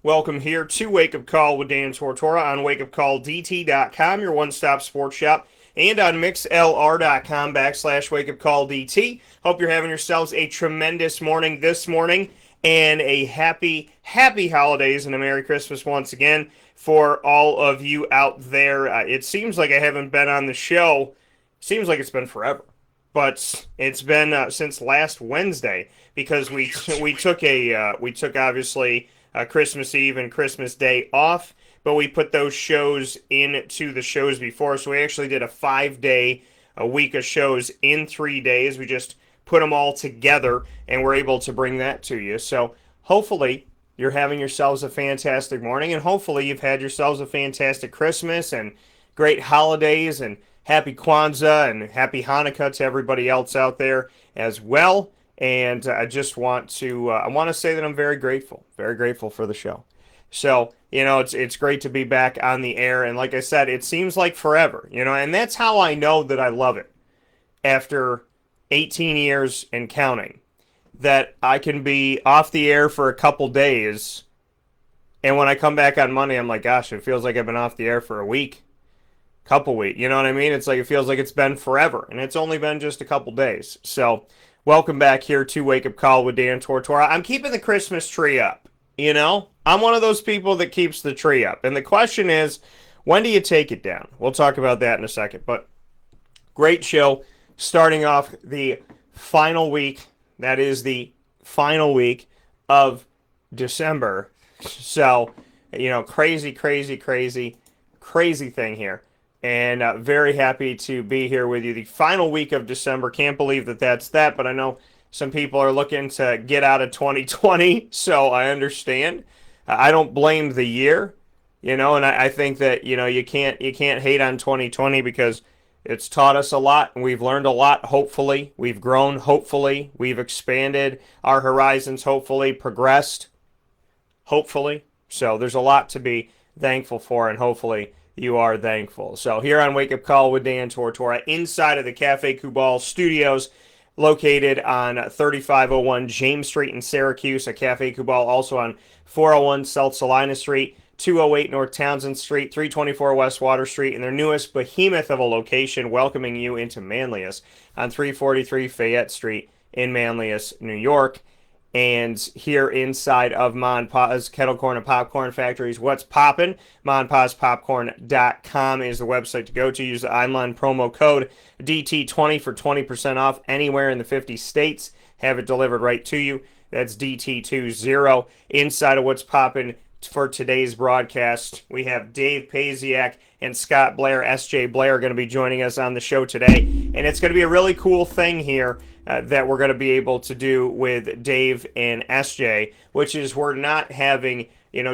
Welcome here to Wake Up Call with Dan Tortora on WakeUpCallDT.com, your one-stop sports shop, and on MixLR.com/WakeUpCallDT. Hope you're having yourselves a tremendous morning this morning and a happy holidays and a Merry Christmas once again for all of you out there. It seems like I haven't been on the show. Seems like it's been forever, but it's been since last Wednesday because we took obviously Christmas Eve and Christmas Day off, but we put those shows into the shows before. So we actually did a week of shows in 3 days. We just put them all together and we're able to bring that to you. So hopefully you're having yourselves a fantastic morning, and hopefully you've had yourselves a fantastic Christmas and great holidays, and happy Kwanzaa and happy Hanukkah to everybody else out there as well. And I just want to say that I'm very grateful for the show. So it's great to be back on the air, and like I said, it seems like forever, and that's how I know that I love it after 18 years and counting. That I can be off the air for a couple days, and when I come back on Monday, I'm like, gosh, it feels like I've been off the air for a week, couple weeks. You know what I mean? It's like it feels like it's been forever, and it's only been just a couple days. So welcome back here to Wake Up Call with Dan Tortora. I'm keeping the Christmas tree up. I'm one of those people that keeps the tree up. And the question is, when do you take it down? We'll talk about that in a second. But great show starting off the final week. That is the final week of December. So, crazy thing here. And very happy to be here with you. The final week of December. Can't believe that that's that, but I know some people are looking to get out of 2020, so I understand. I don't blame the year, and I think that you can't hate on 2020 because it's taught us a lot, and we've learned a lot. Hopefully, we've grown. Hopefully, we've expanded our horizons. Hopefully, progressed. Hopefully, so there's a lot to be thankful for, and hopefully you are thankful. So here on Wake Up Call with Dan Tortora, inside of the Cafe Kubal Studios, located on 3501 James Street in Syracuse. A Cafe Kubal also on 401 South Salina Street, 208 North Townsend Street, 324 West Water Street, and their newest behemoth of a location welcoming you into Manlius on 343 Fayette Street in Manlius, New York. And here inside of Mon Pa's Kettle Corn and Popcorn Factories, what's poppin'? MonPasPopcorn.com is the website to go to. Use the online promo code DT20 for 20% off anywhere in the 50 states. Have it delivered right to you. That's DT20. Inside of what's poppin' for today's broadcast, we have Dave Pasiak and Scott Blair. SJ Blair are going to be joining us on the show today. And it's going to be a really cool thing here that we're going to be able to do with Dave and SJ, which is we're not having,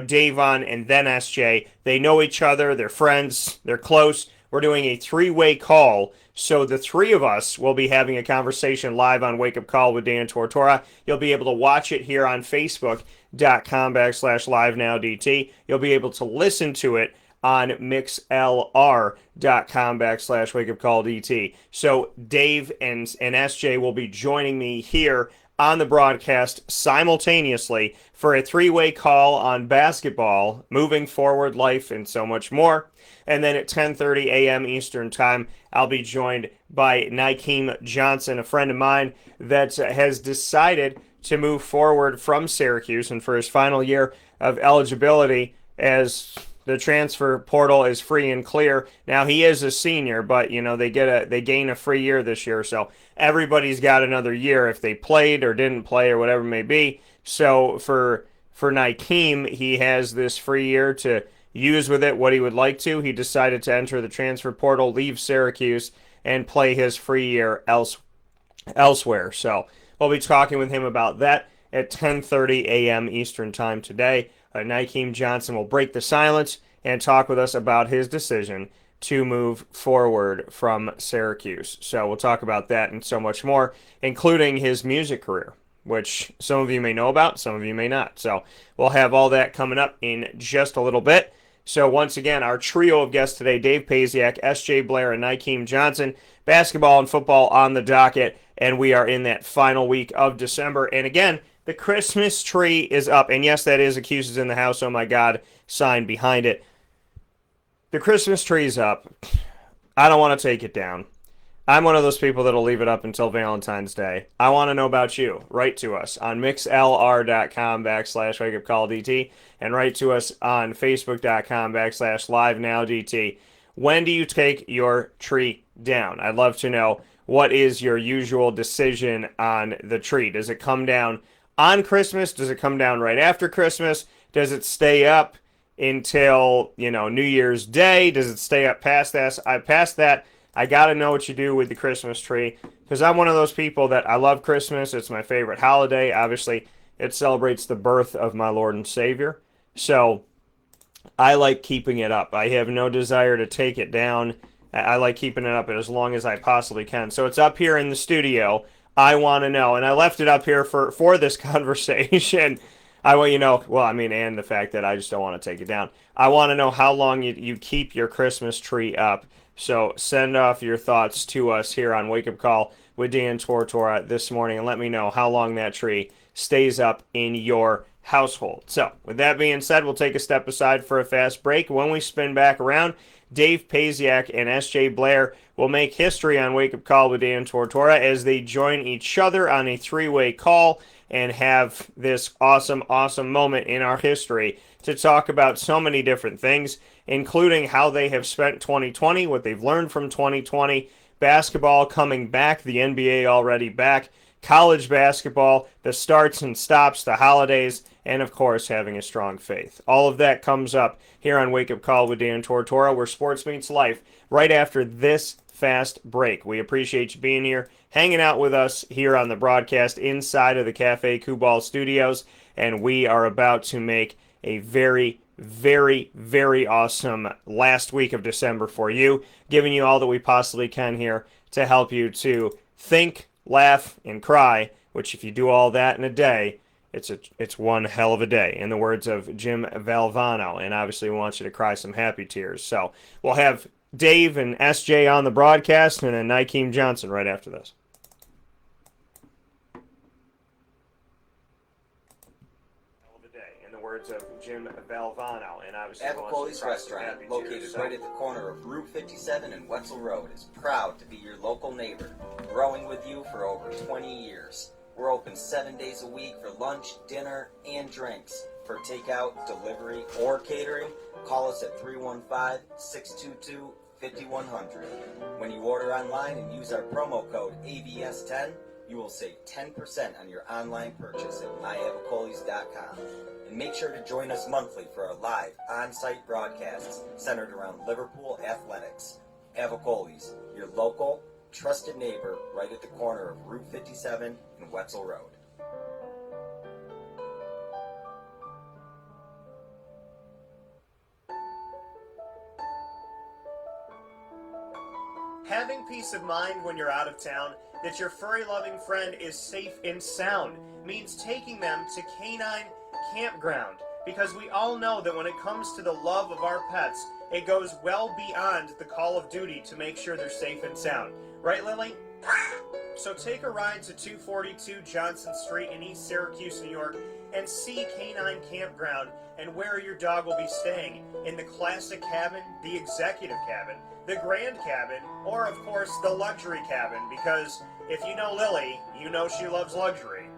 Dave on and then SJ. They know each other, they're friends, they're close. We're doing a three-way call, so the three of us will be having a conversation live on Wake Up Call with Dan Tortora. You'll be able to watch it here on Facebook.com/LiveNowDT. You'll be able to listen to it on MixLR.com/WakeUpCallDT. So Dave and SJ will be joining me here on the broadcast simultaneously for a three-way call on basketball, moving forward, life, and so much more. And then at 10:30 a.m. Eastern Time, I'll be joined by Nykeem Johnson, a friend of mine that has decided to move forward from Syracuse and for his final year of eligibility, as the transfer portal is free and clear. Now he is a senior, but they gain a free year this year, so everybody's got another year if they played or didn't play or whatever it may be. So for Nykeem, he has this free year to use with it what he would like to. He decided to enter the transfer portal, leave Syracuse, and play his free year elsewhere. So we'll be talking with him about that at 10:30 a.m. Eastern Time today. Nykeem Johnson will break the silence and talk with us about his decision to move forward from Syracuse. So we'll talk about that and so much more, including his music career, which some of you may know about, some of you may not. So we'll have all that coming up in just a little bit. So once again, our trio of guests today, Dave Pasiak, SJ Blair, and Nykeem Johnson. Basketball and football on the docket, and we are in that final week of December. And again, The Christmas tree is up. And yes, that is Accuses in the House, oh my God, sign behind it. The Christmas tree is up. I don't want to take it down. I'm one of those people that'll leave it up until Valentine's Day. I want to know about you. Write to us on mixlr.com/wakeupcalldt and write to us on facebook.com/livenowdt. When do you take your tree down? I'd love to know, what is your usual decision on the tree? Does it come down on Christmas? Does it come down right after Christmas? Does it stay up until, New Year's Day? Does it stay up past that? I got to know what you do with the Christmas tree, because I'm one of those people that I love Christmas. It's my favorite holiday. Obviously, it celebrates the birth of my Lord and Savior. So I like keeping it up. I have no desire to take it down. I like keeping it up as long as I possibly can. So it's up here in the studio. I want to know. And I left it up here for this conversation. I want and the fact that I just don't want to take it down. I want to know how long you keep your Christmas tree up. So send off your thoughts to us here on Wake Up Call with Dan Tortora this morning, and let me know how long that tree stays up in your household. So with that being said, we'll take a step aside for a fast break. When we spin back around, Dave Pasiak and SJ Blair will make history on Wake Up Call with Dan Tortora as they join each other on a three-way call and have this awesome moment in our history to talk about so many different things, including how they have spent 2020, what they've learned from 2020, basketball coming back, the NBA already back, college basketball, the starts and stops, the holidays, and of course having a strong faith. All of that comes up here on Wake Up Call with Dan Tortora, where sports meets life, right after this fast break. We appreciate you being here, hanging out with us here on the broadcast inside of the Cafe Kubal studios, and we are about to make a very, very, very awesome last week of December for you, giving you all that we possibly can here to help you to think, laugh, and cry, which if you do all that in a day, it's one hell of a day, in the words of Jim Valvano, and obviously we want you to cry some happy tears. So we'll have Dave and SJ on the broadcast, and then Nykeem Johnson right after this. Of Jim Valvano, and obviously Avocoli's Restaurant, located right at the corner of Route 57 and Wetzel Road, is proud to be your local neighbor, growing with you for over 20 years. We're open 7 days a week for lunch, dinner, and drinks. For takeout, delivery, or catering, call us at 315-622-5100. When you order online and use our promo code AVS10, you will save 10% on your online purchase at myavocolis.com. And make sure to join us monthly for our live on-site broadcasts centered around Liverpool athletics. Avocolis, your local, trusted neighbor right at the corner of Route 57 and Wetzel Road. Having peace of mind when you're out of town that your furry-loving friend is safe and sound means taking them to Canine Campground, because we all know that when it comes to the love of our pets, it goes well beyond the call of duty to make sure they're safe and sound. Right, Lily? So take a ride to 242 Johnson Street in East Syracuse, New York, and see Canine Campground and where your dog will be staying, in the classic cabin, the executive cabin, the grand cabin, or of course the luxury cabin, because if you know Lily, you know she loves luxury.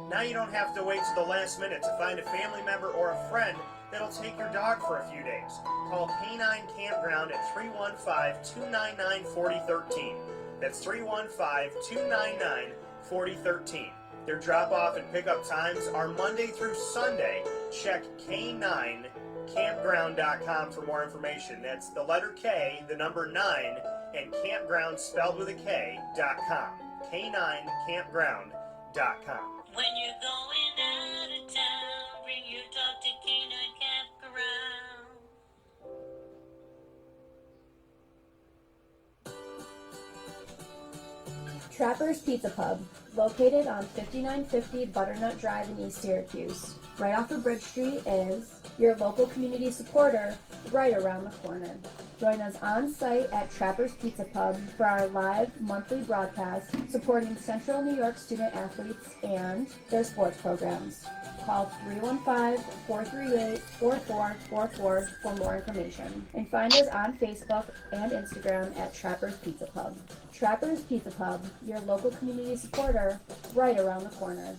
Now you don't have to wait to the last minute to find a family member or a friend that'll take your dog for a few days. Call Canine Campground at 315-299-4013. That's 315-299-4013. Their drop-off and pickup times are Monday through Sunday. Check K9campground.com for more information. That's the letter K, the number 9, and campground spelled with a K.com. K9campground.com. When you're going out of town, bring your dog to Canine Campground. Trapper's Pizza Pub, located on 5950 Butternut Drive in East Syracuse, right off of Bridge Street, is your local community supporter right around the corner. Join us on site at Trapper's Pizza Pub for our live monthly broadcast supporting Central New York student athletes and their sports programs. Call 315-438-4444 for more information. And find us on Facebook and Instagram at Trapper's Pizza Pub. Trapper's Pizza Pub, your local community supporter, right around the corner.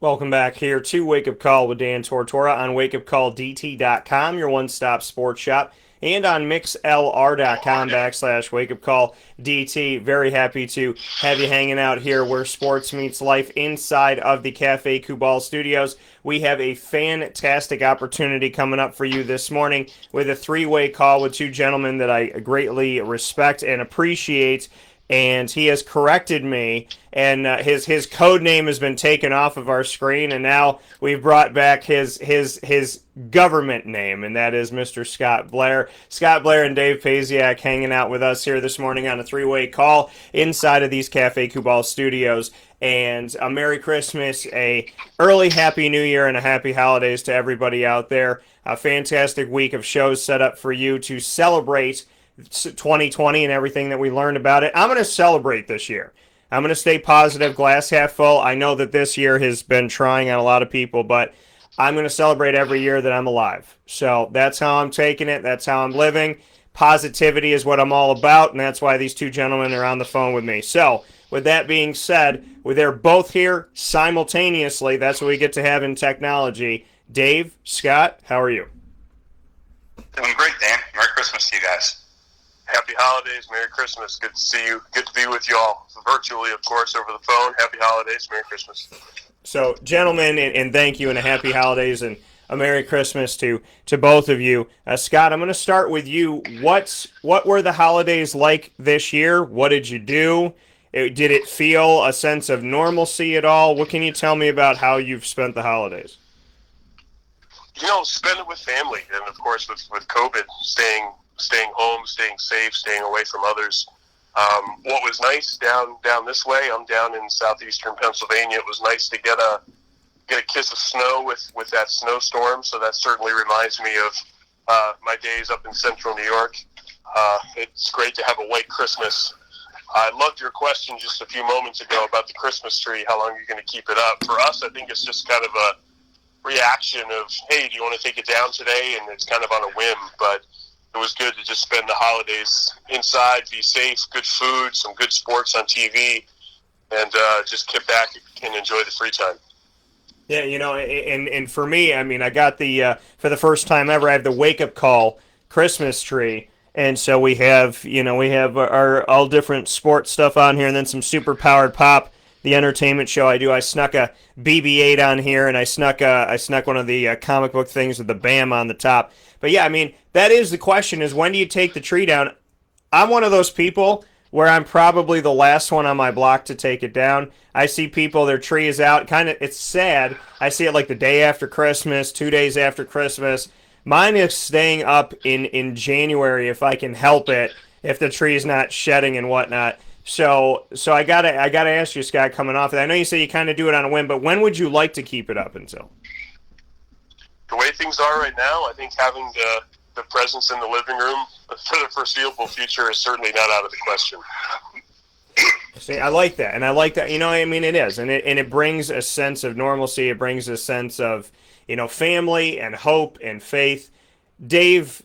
Welcome back here to Wake Up Call with Dan Tortora on WakeUpCallDT.com, your one-stop sports shop, and on MixLR.com/WakeUpCallDT. Very happy to have you hanging out here where sports meets life inside of the Cafe Kubal Studios. We have a fantastic opportunity coming up for you this morning with a three-way call with two gentlemen that I greatly respect and appreciate. And he has corrected me, and his code name has been taken off of our screen, and now we've brought back his government name, and that is Mr. Scott Blair. Scott Blair and Dave Pasiak hanging out with us here this morning on a three-way call inside of these Cafe Kubal studios. And a Merry Christmas, a early Happy New Year, and a Happy Holidays to everybody out there. A fantastic week of shows set up for you to celebrate 2020 and everything that we learned about it. I'm going to celebrate this year. I'm going to stay positive, glass half full. I know that this year has been trying on a lot of people, but I'm going to celebrate every year that I'm alive. So that's how I'm taking it. That's how I'm living. Positivity is what I'm all about, and that's why these two gentlemen are on the phone with me. So with that being said, they're both here simultaneously. That's what we get to have in technology. Dave, Scott, how are you? Doing great, Dan. Merry Christmas to you guys. Happy holidays, Merry Christmas. Good to see you. Good to be with you all virtually, of course, over the phone. Happy holidays, Merry Christmas. So, gentlemen, and thank you, and a happy holidays and a Merry Christmas to both of you. Scott, I'm going to start with you. What were the holidays like this year? What did you do? Did it feel a sense of normalcy at all? What can you tell me about how you've spent the holidays? Spend it with family, and of course with COVID, staying home, staying safe, staying away from others. What was nice down this way, I'm down in southeastern Pennsylvania. It was nice to get a kiss of snow with that snowstorm. So that certainly reminds me of my days up in central New York. It's great to have a white Christmas. I loved your question just a few moments ago about the Christmas tree. How long are you going to keep it up? For us, I think it's just kind of a reaction of, hey, do you want to take it down today? And it's kind of on a whim, but it was good to just spend the holidays inside, be safe, good food, some good sports on TV, and just get back and enjoy the free time. Yeah, and for me, I mean, I got for the first time ever, I have the Wake Up Call Christmas tree. And so we have our all different sports stuff on here, and then some super powered pop, the entertainment show I do. I snuck a BB-8 on here, and I snuck one of the comic book things with the BAM on the top. But yeah, I mean, that is the question: is when do you take the tree down? I'm one of those people where I'm probably the last one on my block to take it down. I see people, their tree is out. It's sad. I see it like the day after Christmas, 2 days after Christmas. Mine is staying up in January if I can help it, if the tree is not shedding and whatnot. So I gotta ask you, Scott, coming off of that. I know you say you kind of do it on a whim, but when would you like to keep it up until? The way things are right now, I think having the presence in the living room for the foreseeable future is certainly not out of the question. See, I like that, and I like that. I mean, it is, and it brings a sense of normalcy. It brings a sense of family and hope and faith. Dave,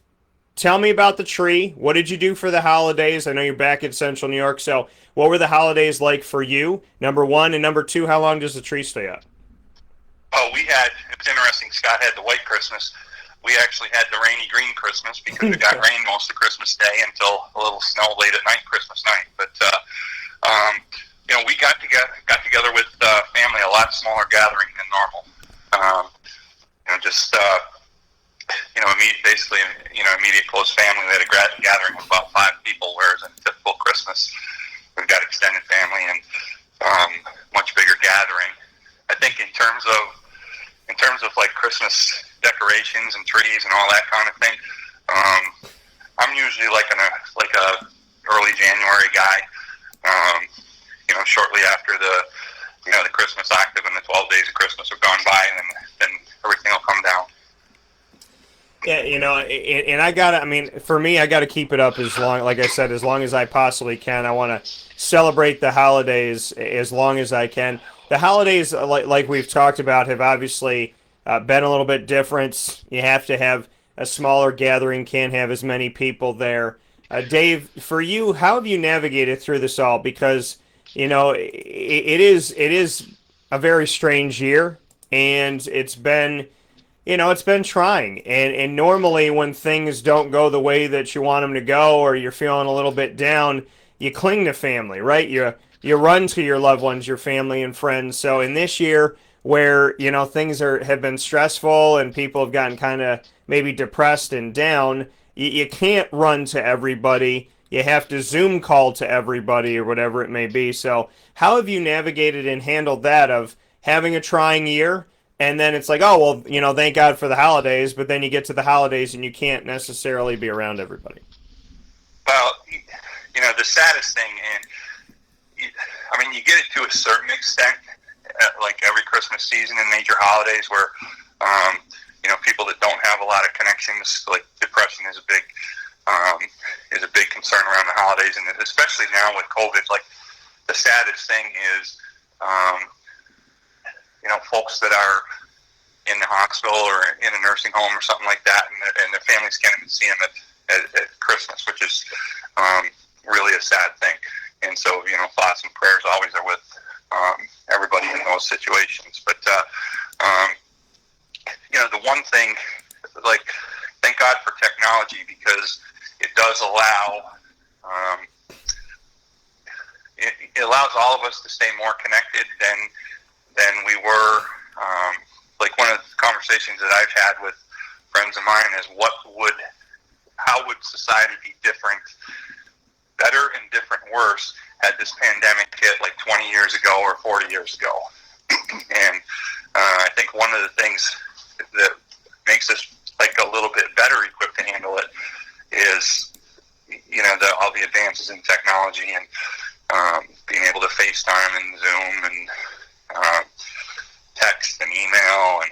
tell me about the tree. What did you do for the holidays? I know you're back in Central New York, so what were the holidays like for you? Number one, and number two, how long does the tree stay up? Oh, it was interesting. Scott had the white Christmas. We actually had the rainy green Christmas because it got rain most of Christmas Day until a little snow late at night, Christmas night. But, we got together with family, a lot smaller gathering than normal. Immediate close family. We had a gathering of about 5 people, whereas in a typical Christmas, we've got extended family and much bigger gathering. I think in terms of like Christmas decorations and trees and all that kind of thing, I'm usually like a early January guy. Shortly after the Christmas octave and the 12 days of Christmas have gone by, and then Yeah, and I gotta. I mean, for me, I gotta keep it up as long, like I said, as long as I possibly can. I want to celebrate the holidays as long as I can. The holidays, like we've talked about, have obviously been a little bit different. You have to have a smaller gathering, can't have as many people there. Dave, for you, how have you navigated through this all? Because it is a very strange year, and it's been trying. And normally when things don't go the way that you want them to go, or you're feeling a little bit down, you cling to family, right? You run to your loved ones, your family and friends. So in this year where, things have been stressful and people have gotten kind of maybe depressed and down, you can't run to everybody. You have to Zoom call to everybody or whatever it may be. So how have you navigated and handled that of having a trying year? And then it's like, oh, well, thank God for the holidays. But then you get to the holidays and you can't necessarily be around everybody. Well, the saddest thing, and I mean, you get it to a certain extent, like every Christmas season and major holidays where, people that don't have a lot of connections, like depression is a big concern around the holidays. And especially now with COVID, like the saddest thing is, folks that are in the hospital or in a nursing home or something like that, and their families can't even see them at Christmas, which is really a sad thing. And so, thoughts and prayers always are with everybody in those situations. But, the one thing, like, thank God for technology, because it does allow, it allows all of us to stay more connected than we were. Like one of the conversations that I've had with friends of mine is how would society be different, better and different, worse, had this pandemic hit like 20 years ago or 40 years ago. And I think one of the things that makes us like a little bit better equipped to handle it is, all the advances in technology and being able to FaceTime and Zoom and text and email and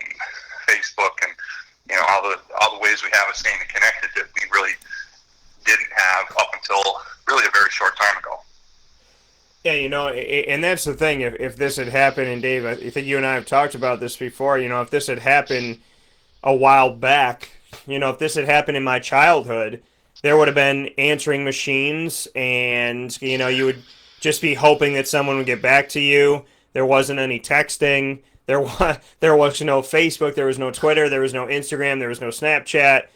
Facebook and all the ways we have of staying connected that we really didn't have up until really a very short time ago. Yeah, and that's the thing. If this had happened, and Dave, I think you and I have talked about this before, if this had happened a while back, if this had happened in my childhood, there would have been answering machines, and, you would just be hoping that someone would get back to you. There wasn't any texting. There was no Facebook. There was no Twitter. There was no Instagram. There was no Snapchat.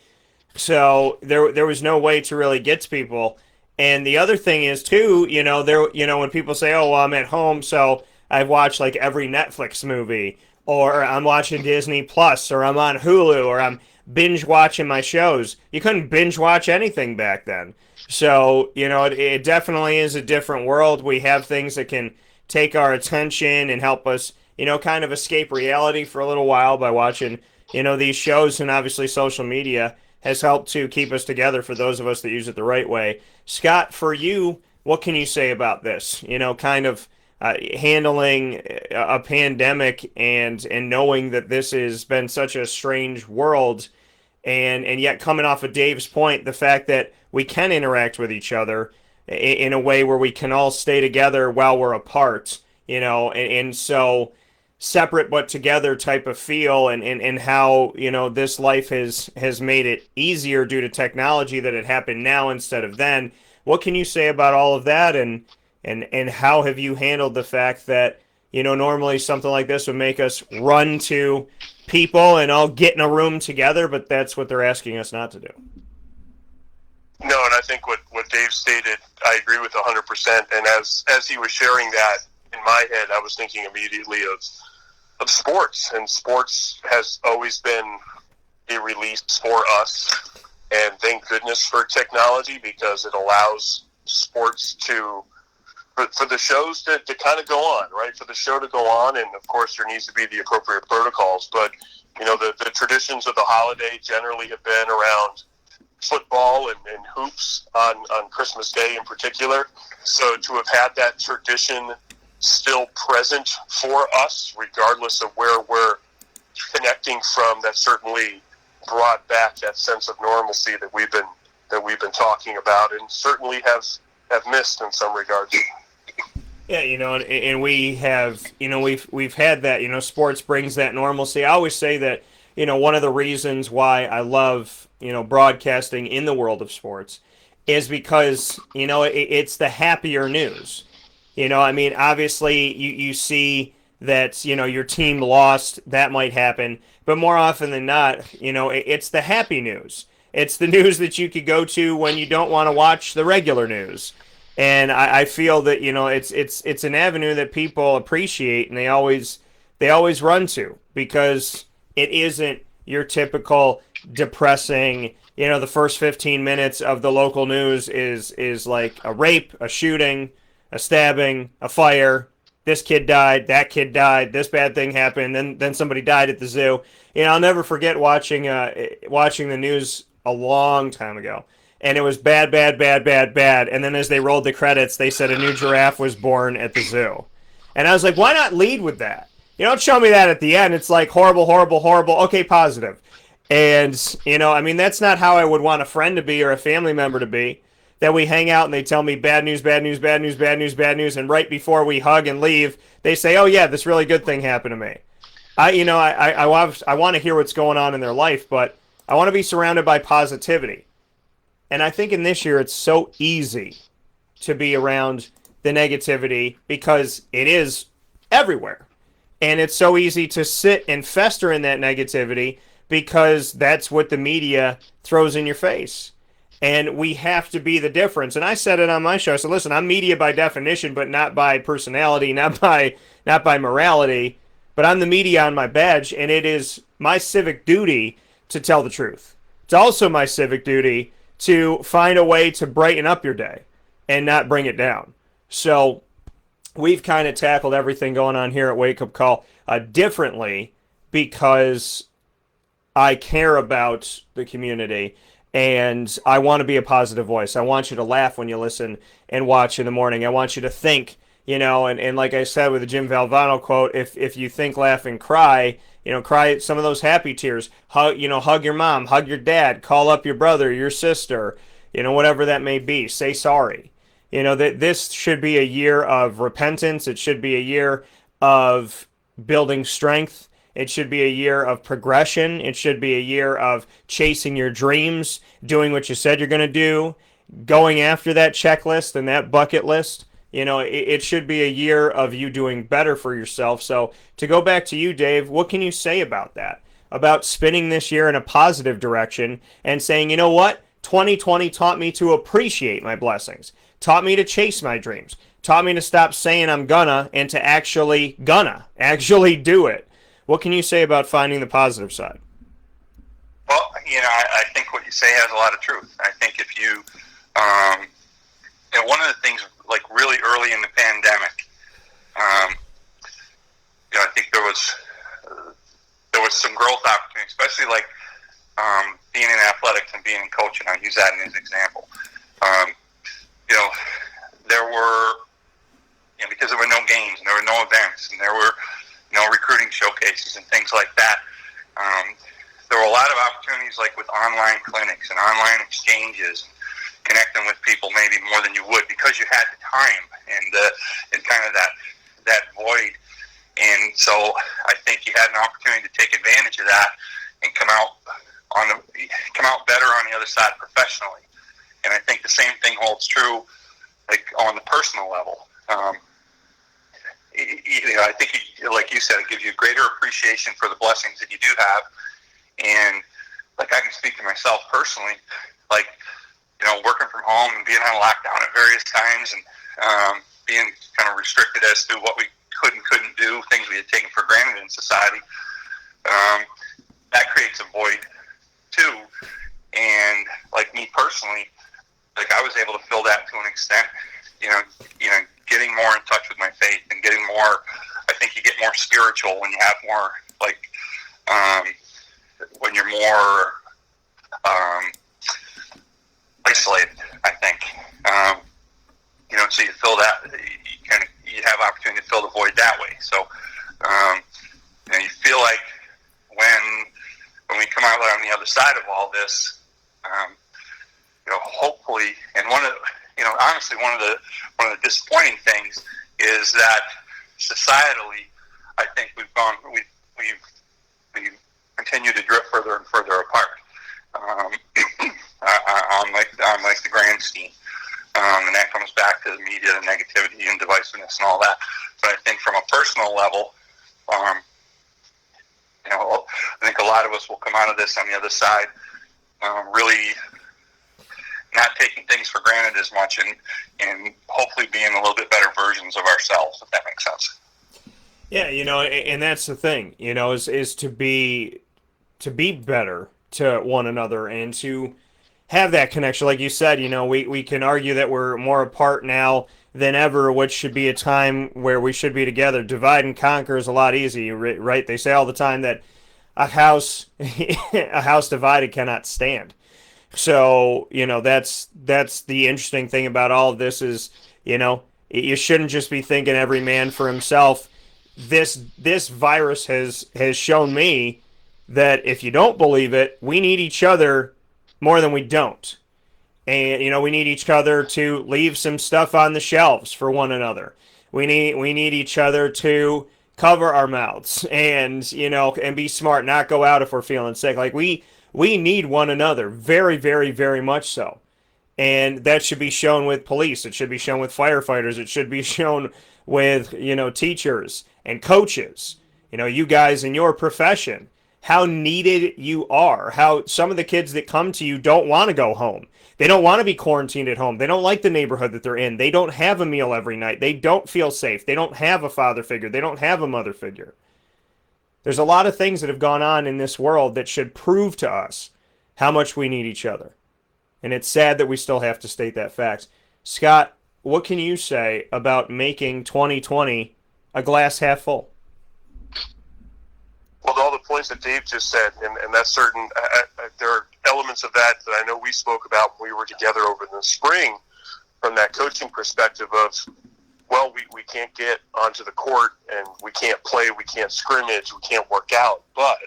So there was no way to really get to people. And the other thing is too, when people say, "Oh, well, I'm at home, so I've watched like every Netflix movie, or I'm watching Disney Plus, or I'm on Hulu, or I'm binge watching my shows." You couldn't binge watch anything back then. So it definitely is a different world. We have things that can take our attention and help us, kind of escape reality for a little while by watching, these shows. And obviously social media has helped to keep us together for those of us that use it the right way. Scott, for you, what can you say about this? Kind of handling a pandemic and knowing that this has been such a strange world, and yet coming off of Dave's point, the fact that we can interact with each other in a way where we can all stay together while we're apart, and so separate but together type of feel, and how this life has made it easier due to technology that it happened now instead of then. What can you say about all of that, and how have you handled the fact that normally something like this would make us run to people and all get in a room together, but that's what they're asking us not to do? No, and I think what Dave stated, I agree with 100%. And as he was sharing that, in my head, I was thinking immediately of sports. And sports has always been a release for us. And thank goodness for technology, because it allows sports for the shows to kind of go on, right? For the show to go on. And of course, there needs to be the appropriate protocols. But, the traditions of the holiday generally have been around football and hoops on Christmas Day in particular. So to have had that tradition still present for us, regardless of where we're connecting from, that certainly brought back that sense of normalcy that we've been talking about, and certainly have missed in some regards. Yeah, and we have, we've had that, sports brings that normalcy. I always say that, one of the reasons why I love, broadcasting in the world of sports is because, it's the happier news. Obviously you see that, your team lost, that might happen, but more often than not, it's the happy news. It's the news that you could go to when you don't want to watch the regular news. And I feel that it's an avenue that people appreciate, and they always run to, because it isn't your typical depressing. The first 15 minutes of the local news is like a rape, a shooting, a stabbing, a fire. This kid died, that kid died, this bad thing happened, then somebody died at the zoo. I'll never forget watching the news a long time ago. And it was bad, bad, bad, bad, bad. And then as they rolled the credits, they said a new giraffe was born at the zoo. And I was like, why not lead with that? You don't show me that at the end. It's like horrible, horrible, horrible. Okay, positive. And, that's not how I would want a friend to be or a family member to be. That we hang out and they tell me bad news, bad news, bad news, bad news, bad news. And right before we hug and leave, they say, oh, yeah, this really good thing happened to me. I want to hear what's going on in their life, but I want to be surrounded by positivity. And I think in this year it's so easy to be around the negativity because it is everywhere. And it's so easy to sit and fester in that negativity because that's what the media throws in your face. And we have to be the difference. And I said it on my show. I said, listen, I'm media by definition, but not by personality, not by morality. But I'm the media on my badge, and it is my civic duty to tell the truth. It's also my civic duty to find a way to brighten up your day and not bring it down. So we've kind of tackled everything going on here at Wake Up Call differently because I care about the community and I want to be a positive voice. I want you to laugh when you listen and watch in the morning. I want you to think, and like I said with the Jim Valvano quote, if you think, laugh, and cry, cry some of those happy tears. Hug your mom, hug your dad, call up your brother, your sister, whatever that may be. Say sorry. That this should be a year of repentance. It should be a year of building strength. It should be a year of progression. It should be a year of chasing your dreams, doing what you said you're going to do, going after that checklist and that bucket list. It should be a year of you doing better for yourself. So to go back to you, Dave, what can you say about that? About spinning this year in a positive direction and saying, you know what? 2020 taught me to appreciate my blessings, taught me to chase my dreams, taught me to stop saying I'm gonna and to actually do it. What can you say about finding the positive side? Well, I think what you say has a lot of truth. I think if you, one of the things, like really early in the pandemic, I think there was some growth opportunity, especially like being in athletics and being in coaching. I'll use that as an example. There were, because there were no games and there were no events and there were recruiting showcases and things like that. There were a lot of opportunities, like with online clinics and online exchanges, connecting with people maybe more than you would because you had the time and kind of that void. And so I think you had an opportunity to take advantage of that and come out better on the other side professionally. And I think the same thing holds true, like on the personal level. I think, like you said, it gives you a greater appreciation for the blessings that you do have. And like I can speak to myself personally, like, working from home and being on lockdown at various times and being kind of restricted as to what we could and couldn't do, things we had taken for granted in society, that creates a void too. And like me personally, like I was able to fill that to an extent, getting more in touch with my faith and getting more, I think you get more spiritual when you have more, like, when you're more isolated, I think. So you fill that, you have opportunity to fill the void that way. So, you feel like when we come out on the other other side of all this, hopefully, and honestly, one of the disappointing things is that societally, I think we've continued to drift further and further apart on the grand scheme, and that comes back to the media, the negativity, and divisiveness, and all that. But I think from a personal level, I think a lot of us will come out of this on the other side, really not taking things for granted as much, and hopefully being a little bit better versions of ourselves, if that makes sense. Yeah, and that's the thing, is to be better to one another and to have that connection. Like you said, we can argue that we're more apart now than ever, which should be a time where we should be together. Divide and conquer is a lot easier, right? They say all the time that a house divided cannot stand. So, that's the interesting thing about all of this is, you shouldn't just be thinking every man for himself. This virus has shown me that if you don't believe it, we need each other more than we don't. And, we need each other to leave some stuff on the shelves for one another. We need each other to cover our mouths and, and be smart, not go out if we're feeling sick. Like we need one another very, very, very much so. And that should be shown with police. It should be shown with firefighters. It should be shown with, teachers and coaches, you guys in your profession, how needed you are, how some of the kids that come to you don't want to go home. They don't want to be quarantined at home. They don't like the neighborhood that they're in. They don't have a meal every night. They don't feel safe. They don't have a father figure. They don't have a mother figure. There's a lot of things that have gone on in this world that should prove to us how much we need each other. And it's sad that we still have to state that fact. Scott, what can you say about making 2020 a glass half full? Well, all the points that Dave just said, and that's certain, there are elements of that I know we spoke about when we were together over the spring from that coaching perspective of, well, we can't get onto the court and we can't play, we can't scrimmage, we can't work out. But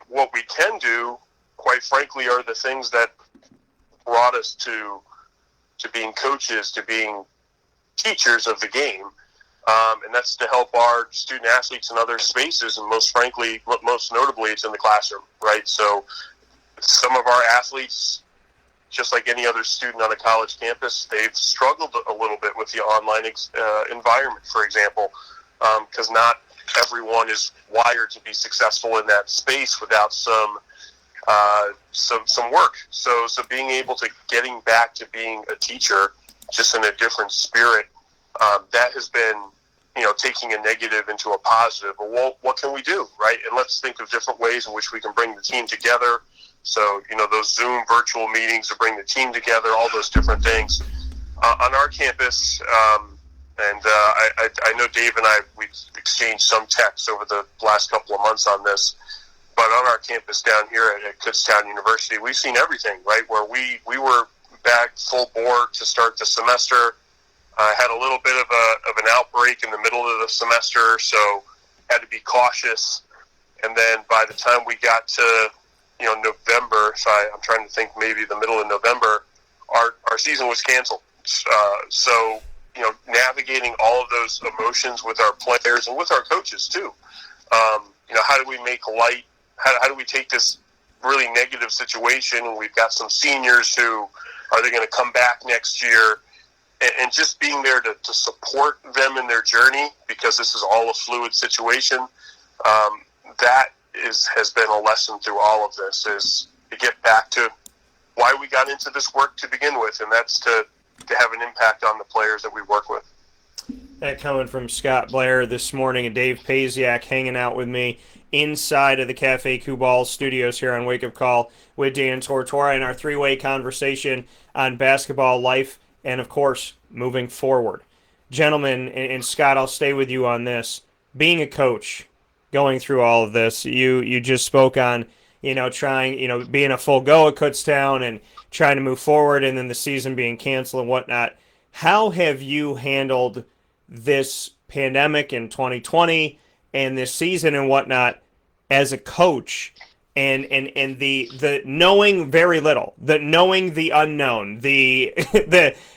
what we can do, quite frankly, are the things that brought us to being coaches, to being teachers of the game. And that's to help our student athletes in other spaces, and most notably, it's in the classroom, right? So some of our athletes, just like any other student on a college campus, they've struggled a little bit with the online environment, for example, because not everyone is wired to be successful in that space without some work. So being able to getting back to being a teacher, just in a different spirit, that has been, taking a negative into a positive. Well, what can we do, right? And let's think of different ways in which we can bring the team together. So, those Zoom virtual meetings to bring the team together, all those different things. On our campus, I know Dave and we've exchanged some texts over the last couple of months on this, but on our campus down here at Kutztown University, we've seen everything, right? Where we were back full bore to start the semester, had a little bit of an outbreak in the middle of the semester, so had to be cautious. And then by the time we got to November, so I'm trying to think, maybe the middle of November, our season was canceled. So navigating all of those emotions with our players and with our coaches too. How do we make light? How do we take this really negative situation? And we've got some seniors who are they going to come back next year? And just being there to support them in their journey, because this is all a fluid situation. That has been a lesson through all of this, is to get back to why we got into this work to begin with, and that's to have an impact on the players that we work with. That coming from Scott Blair this morning, and Dave Pasiak hanging out with me inside of the Cafe Kubal studios here on Wake Up Call with Dan Tortora in our three-way conversation on basketball life and, of course, moving forward. Gentlemen, and Scott, I'll stay with you on this. Being a coach, going through all of this, you just spoke on, trying, being a full go at Kutztown and trying to move forward, and then the season being canceled and whatnot. How have you handled this pandemic in 2020 and this season and whatnot as a coach and the knowing very little, the knowing the unknown, the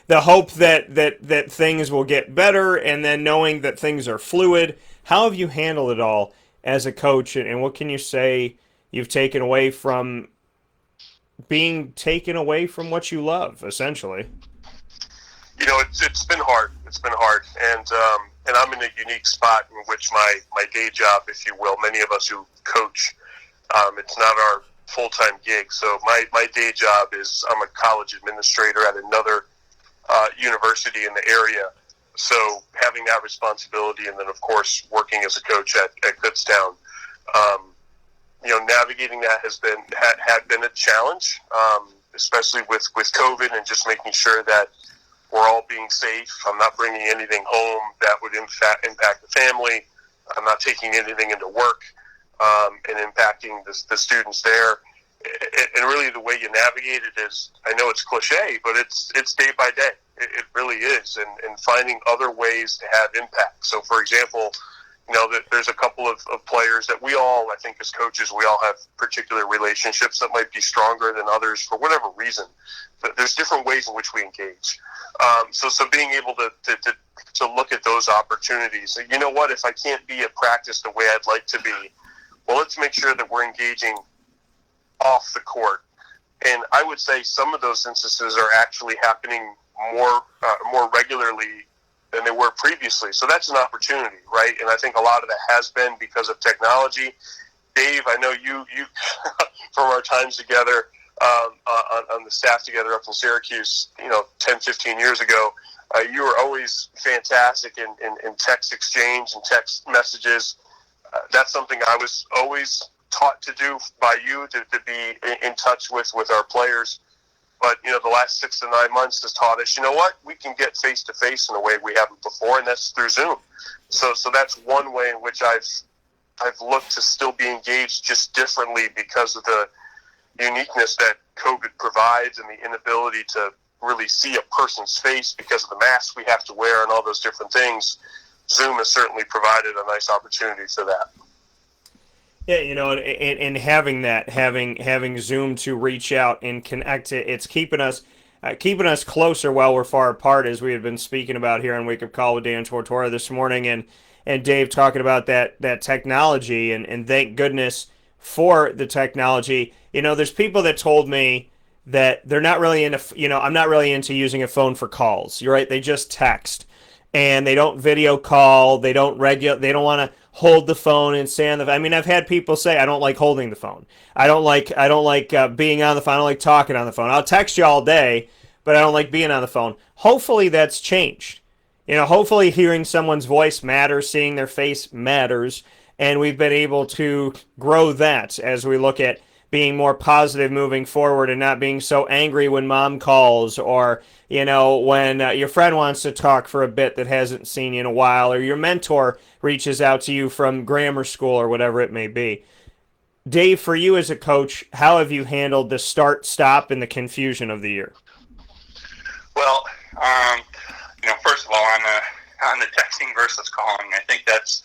the hope that things will get better, and then knowing that things are fluid. How have you handled it all as a coach, and what can you say you've taken away from being taken away from what you love, essentially? It's been hard. It's been hard, and I'm in a unique spot in which my day job, if you will, many of us who coach, it's not our full-time gig. So my day job is I'm a college administrator at another university in the area. So having that responsibility, and then of course working as a coach at Kutztown, navigating that had been a challenge, especially with COVID and just making sure that we're all being safe. I'm not bringing anything home that would impact the family. I'm not taking anything into work and impacting the students there. And really the way you navigate it is, I know it's cliche, but it's day by day. It really is. And finding other ways to have impact. So, for example, there's a couple of players that we all, I think as coaches, we all have particular relationships that might be stronger than others for whatever reason. But there's different ways in which we engage. So being able to look at those opportunities, you know what, if I can't be at practice the way I'd like to be, well, let's make sure that we're engaging off the court. And I would say some of those instances are actually happening more regularly than they were previously. So that's an opportunity, right? And I think a lot of that has been because of technology. Dave, I know you from our times together on the staff together up in Syracuse, 10, 15 years ago, you were always fantastic in text exchange and text messages. That's something I was always taught to do by you, to be in touch with our players. But, the last 6 to 9 months has taught us, we can get face-to-face in a way we haven't before, and that's through Zoom. So that's one way in which I've looked to still be engaged just differently because of the uniqueness that COVID provides and the inability to really see a person's face because of the masks we have to wear and all those different things. Zoom has certainly provided a nice opportunity for that. Yeah, and having Zoom to reach out and connect, it's keeping us closer while we're far apart, as we have been speaking about here on Wake Up Call with Dan Tortora this morning, and Dave talking about that technology, and thank goodness for the technology. There's people that told me that they're not really into, I'm not really into using a phone for calls. You're right, they just text, and they don't video call, they don't want to hold the phone and stay on the. I mean, I've had people say, I don't like holding the phone. I don't like being on the phone. I don't like talking on the phone. I'll text you all day, but I don't like being on the phone. Hopefully that's changed. Hopefully hearing someone's voice matters, seeing their face matters, and we've been able to grow that as we look at being more positive moving forward and not being so angry when mom calls, or when your friend wants to talk for a bit that hasn't seen you in a while, or your mentor reaches out to you from grammar school or whatever it may be. Dave, for you as a coach, how have you handled the start-stop and the confusion of the year? Well, first of all, on the texting versus calling, I think that's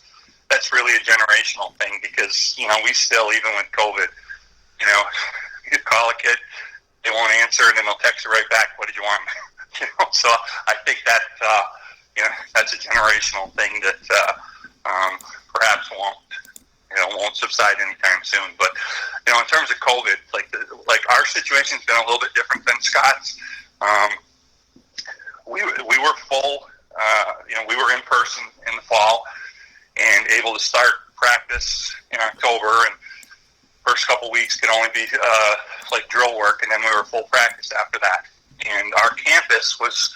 really a generational thing, because we still, even with COVID, you call a kid, they won't answer, and then they'll text you right back, what did you want? So I think that that's a generational thing that perhaps won't subside anytime soon. But in terms of COVID, like our situation's been a little bit different than Scott's. We were full. We were in person in the fall and able to start practice in October, and first couple weeks could only be like drill work, and then we were full practice after that. And our campus was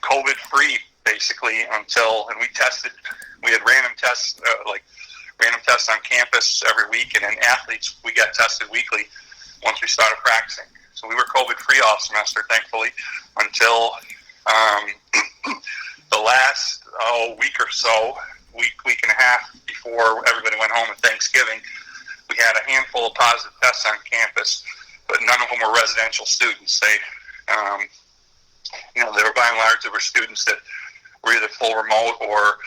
COVID free basically until, and we had random tests on campus every week, and then athletes, we got tested weekly once we started practicing. So we were COVID free all semester, thankfully, until the last week or so, week and a half before everybody went home at Thanksgiving. We had a handful of positive tests on campus, but none of them were residential students. They were by and large, there were students that were either full remote or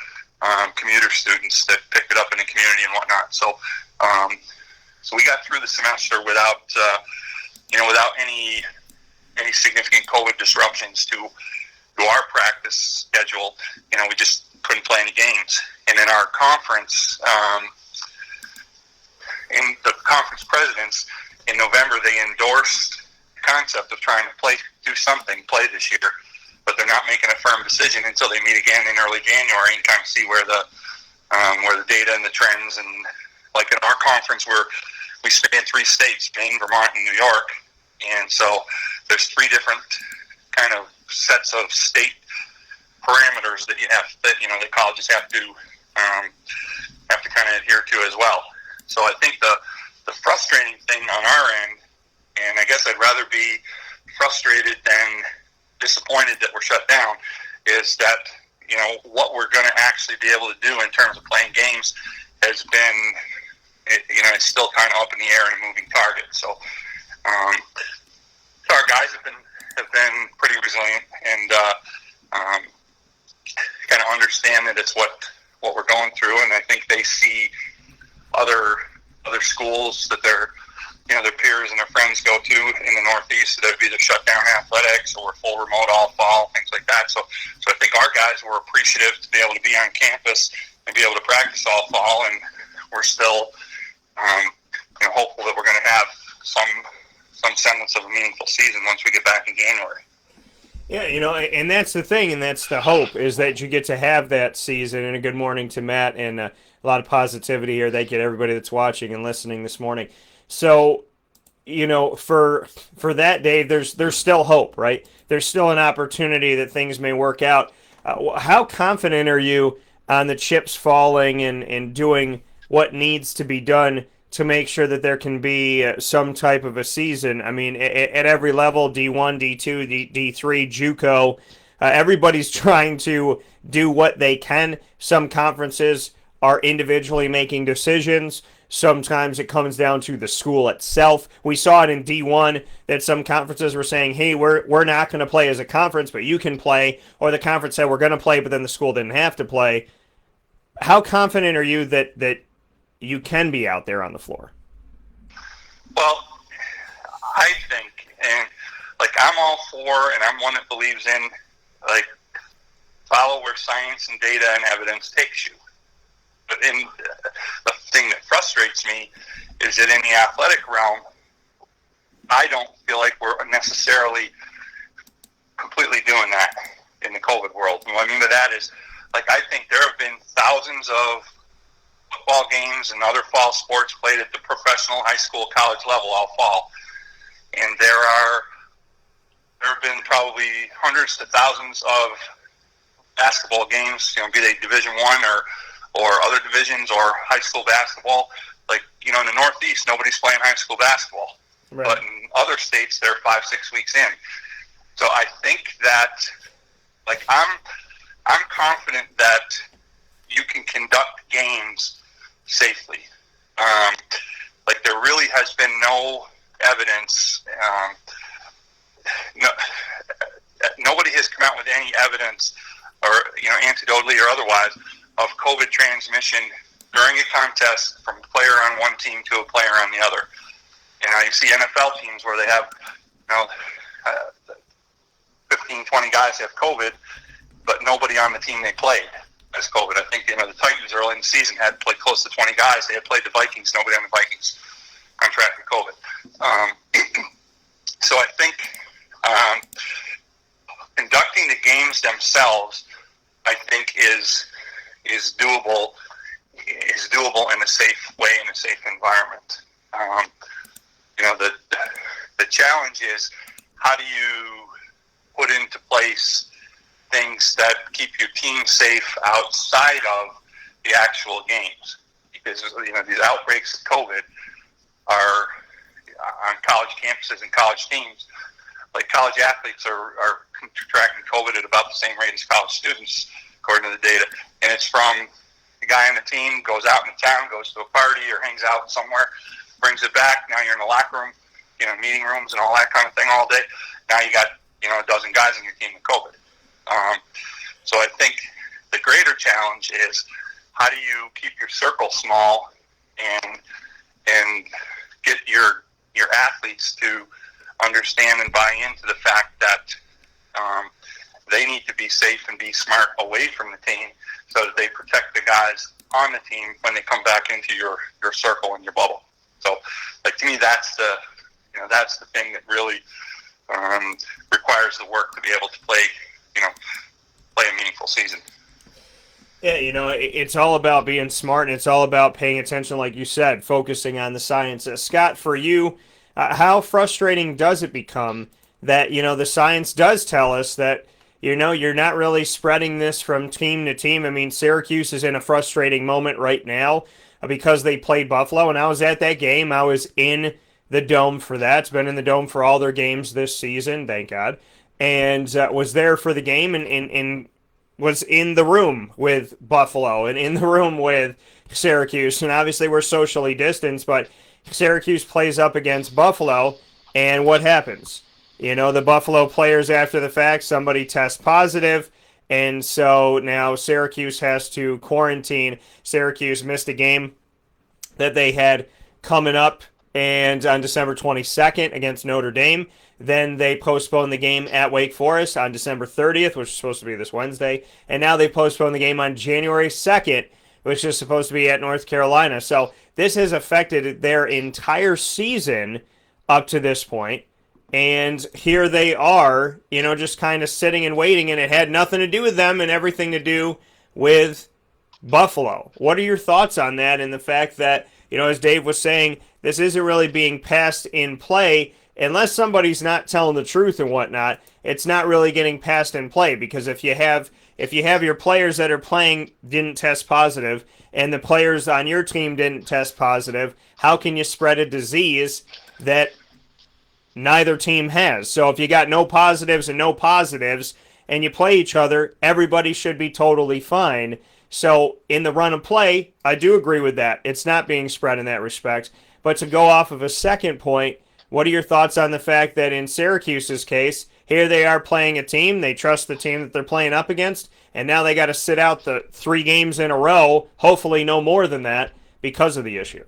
commuter students that picked it up in the community and whatnot. So So we got through the semester without any significant COVID disruptions to our practice schedule. We just couldn't play any games. And in our conference, in the conference presidents in November, they endorsed the concept of trying to play this year, but they're not making a firm decision until they meet again in early January and kind of see where the data and the trends. And like in our conference, we span 3 states: Maine, Vermont, and New York. And so there's 3 different kind of sets of state parameters that the colleges have to kind of adhere to as well. So I think the frustrating thing on our end, and I guess I'd rather be frustrated than disappointed that we're shut down, is that what we're going to actually be able to do in terms of playing games has been, it's still kind of up in the air and a moving target. So our guys have been pretty resilient and kind of understand that it's what we're going through, and I think they see other schools that their peers and their friends go to in the Northeast that have either shut down athletics or full remote all fall, things like that. So I think our guys were appreciative to be able to be on campus and be able to practice all fall, and we're still hopeful that we're going to have some semblance of a meaningful season once we get back in January. Yeah, and that's the thing, and that's the hope, is that you get to have that season. And a good morning to Matt, and a lot of positivity here. Thank you to everybody that's watching and listening this morning. So, for that, Dave, there's still hope, right? There's still an opportunity that things may work out. How confident are you on the chips falling and doing what needs to be done to make sure that there can be some type of a season? I mean, at every level, D1, D2, D3, JUCO, everybody's trying to do what they can. Some conferences are individually making decisions. Sometimes it comes down to the school itself. We saw it in D1 that some conferences were saying, hey, we're not going to play as a conference, but you can play. Or the conference said, we're going to play, but then the school didn't have to play. How confident are you that you can be out there on the floor? Well, I think, and I'm all for, and I'm one that believes in, follow where science and data and evidence takes you. But the thing that frustrates me is that in the athletic realm, I don't feel like we're necessarily completely doing that in the COVID world. And what I mean by that is, I think there have been thousands of football games and other fall sports played at the professional, high school, college level all fall. And there have been probably hundreds to thousands of basketball games, be they Division I or other divisions or high school basketball. In the Northeast, nobody's playing high school basketball. Right. But in other states, they're 5-6 weeks in. So I think that, I'm confident that you can conduct games safely. There really has been no evidence. Nobody has come out with any evidence, or anecdotally or otherwise, of COVID transmission during a contest from a player on one team to a player on the other. You see NFL teams where they have 15, 20 guys have COVID, but nobody on the team they played has COVID. I think the Titans early in the season had played close to 20 guys. They had played the Vikings. Nobody on the Vikings contracted COVID. So I think conducting the games themselves, I think, is doable in a safe way, in a safe environment. The challenge is, how do you put into place things that keep your team safe outside of the actual games? Because these outbreaks of COVID are on college campuses and college teams. College athletes are contracting COVID at about the same rate as college students, according to the data. And it's from the guy on the team goes out in the town, goes to a party or hangs out somewhere, brings it back. Now you're in the locker room, meeting rooms and all that kind of thing all day. Now you got, a dozen guys on your team with COVID. So I think the greater challenge is, how do you keep your circle small and and get your athletes to understand and buy into the fact that they need to be safe and be smart away from the team so that they protect the guys on the team when they come back into your circle and your bubble. So, like, to me, that's the thing that really requires the work to be able to play a meaningful season. Yeah, it's all about being smart, and it's all about paying attention, like you said, focusing on the science. Scott, for you, how frustrating does it become that, the science does tell us that, you're not really spreading this from team to team? I mean, Syracuse is in a frustrating moment right now because they played Buffalo, and I was at that game. I was in the Dome for that. It's been in the Dome for all their games this season, thank God, and was there for the game and was in the room with Buffalo and in the room with Syracuse, and obviously we're socially distanced, but Syracuse plays up against Buffalo, and what happens? The Buffalo players, after the fact, somebody tests positive, and so now Syracuse has to quarantine. Syracuse missed a game that they had coming up and on December 22nd against Notre Dame. Then they postponed the game at Wake Forest on December 30th, which is supposed to be this Wednesday. And now they postponed the game on January 2nd, which is supposed to be at North Carolina. So this has affected their entire season up to this point. And here they are, just kind of sitting and waiting, and it had nothing to do with them and everything to do with Buffalo. What are your thoughts on that and the fact that, as Dave was saying, this isn't really being passed in play unless somebody's not telling the truth and whatnot? It's not really getting passed in play, because if you have your players that are playing didn't test positive and the players on your team didn't test positive, how can you spread a disease that neither team has? So if you got no positives and no positives and you play each other, everybody should be totally fine. So in the run of play, I do agree with that. It's not being spread in that respect. But to go off of a second point, what are your thoughts on the fact that in Syracuse's case, here they are playing a team, they trust the team that they're playing up against, and now they got to sit out the 3 games in a row, hopefully no more than that, because of the issue?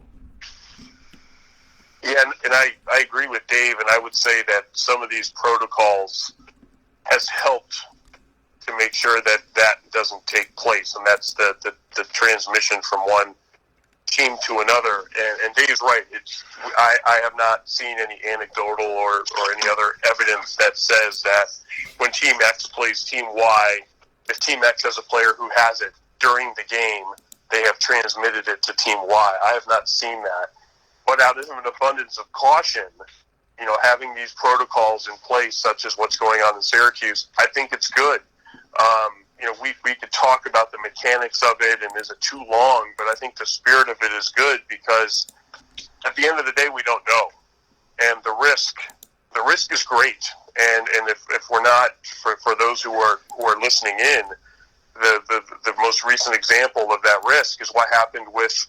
Yeah, and I agree with Dave, and I would say that some of these protocols has helped to make sure that doesn't take place, and that's the transmission from one team to another. And Dave's right. I have not seen any anecdotal or any other evidence that says that when Team X plays Team Y, if Team X has a player who has it during the game, they have transmitted it to Team Y. I have not seen that. But out of an abundance of caution, having these protocols in place, such as what's going on in Syracuse, I think it's good. We could talk about the mechanics of it and is it too long, but I think the spirit of it is good, because at the end of the day, we don't know. And the risk is great. And if we're not, for those who are listening in, the most recent example of that risk is what happened with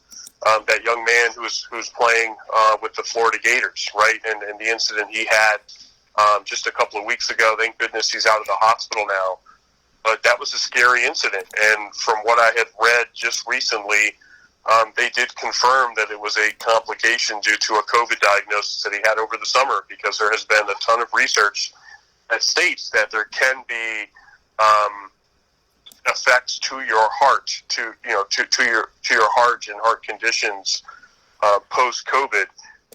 that young man who's playing with the Florida Gators, right? And the incident he had just a couple of weeks ago. Thank goodness he's out of the hospital now. But that was a scary incident. And from what I had read just recently, they did confirm that it was a complication due to a COVID diagnosis that he had over the summer, because there has been a ton of research that states that there can be effects to your heart, to your heart and heart conditions post COVID,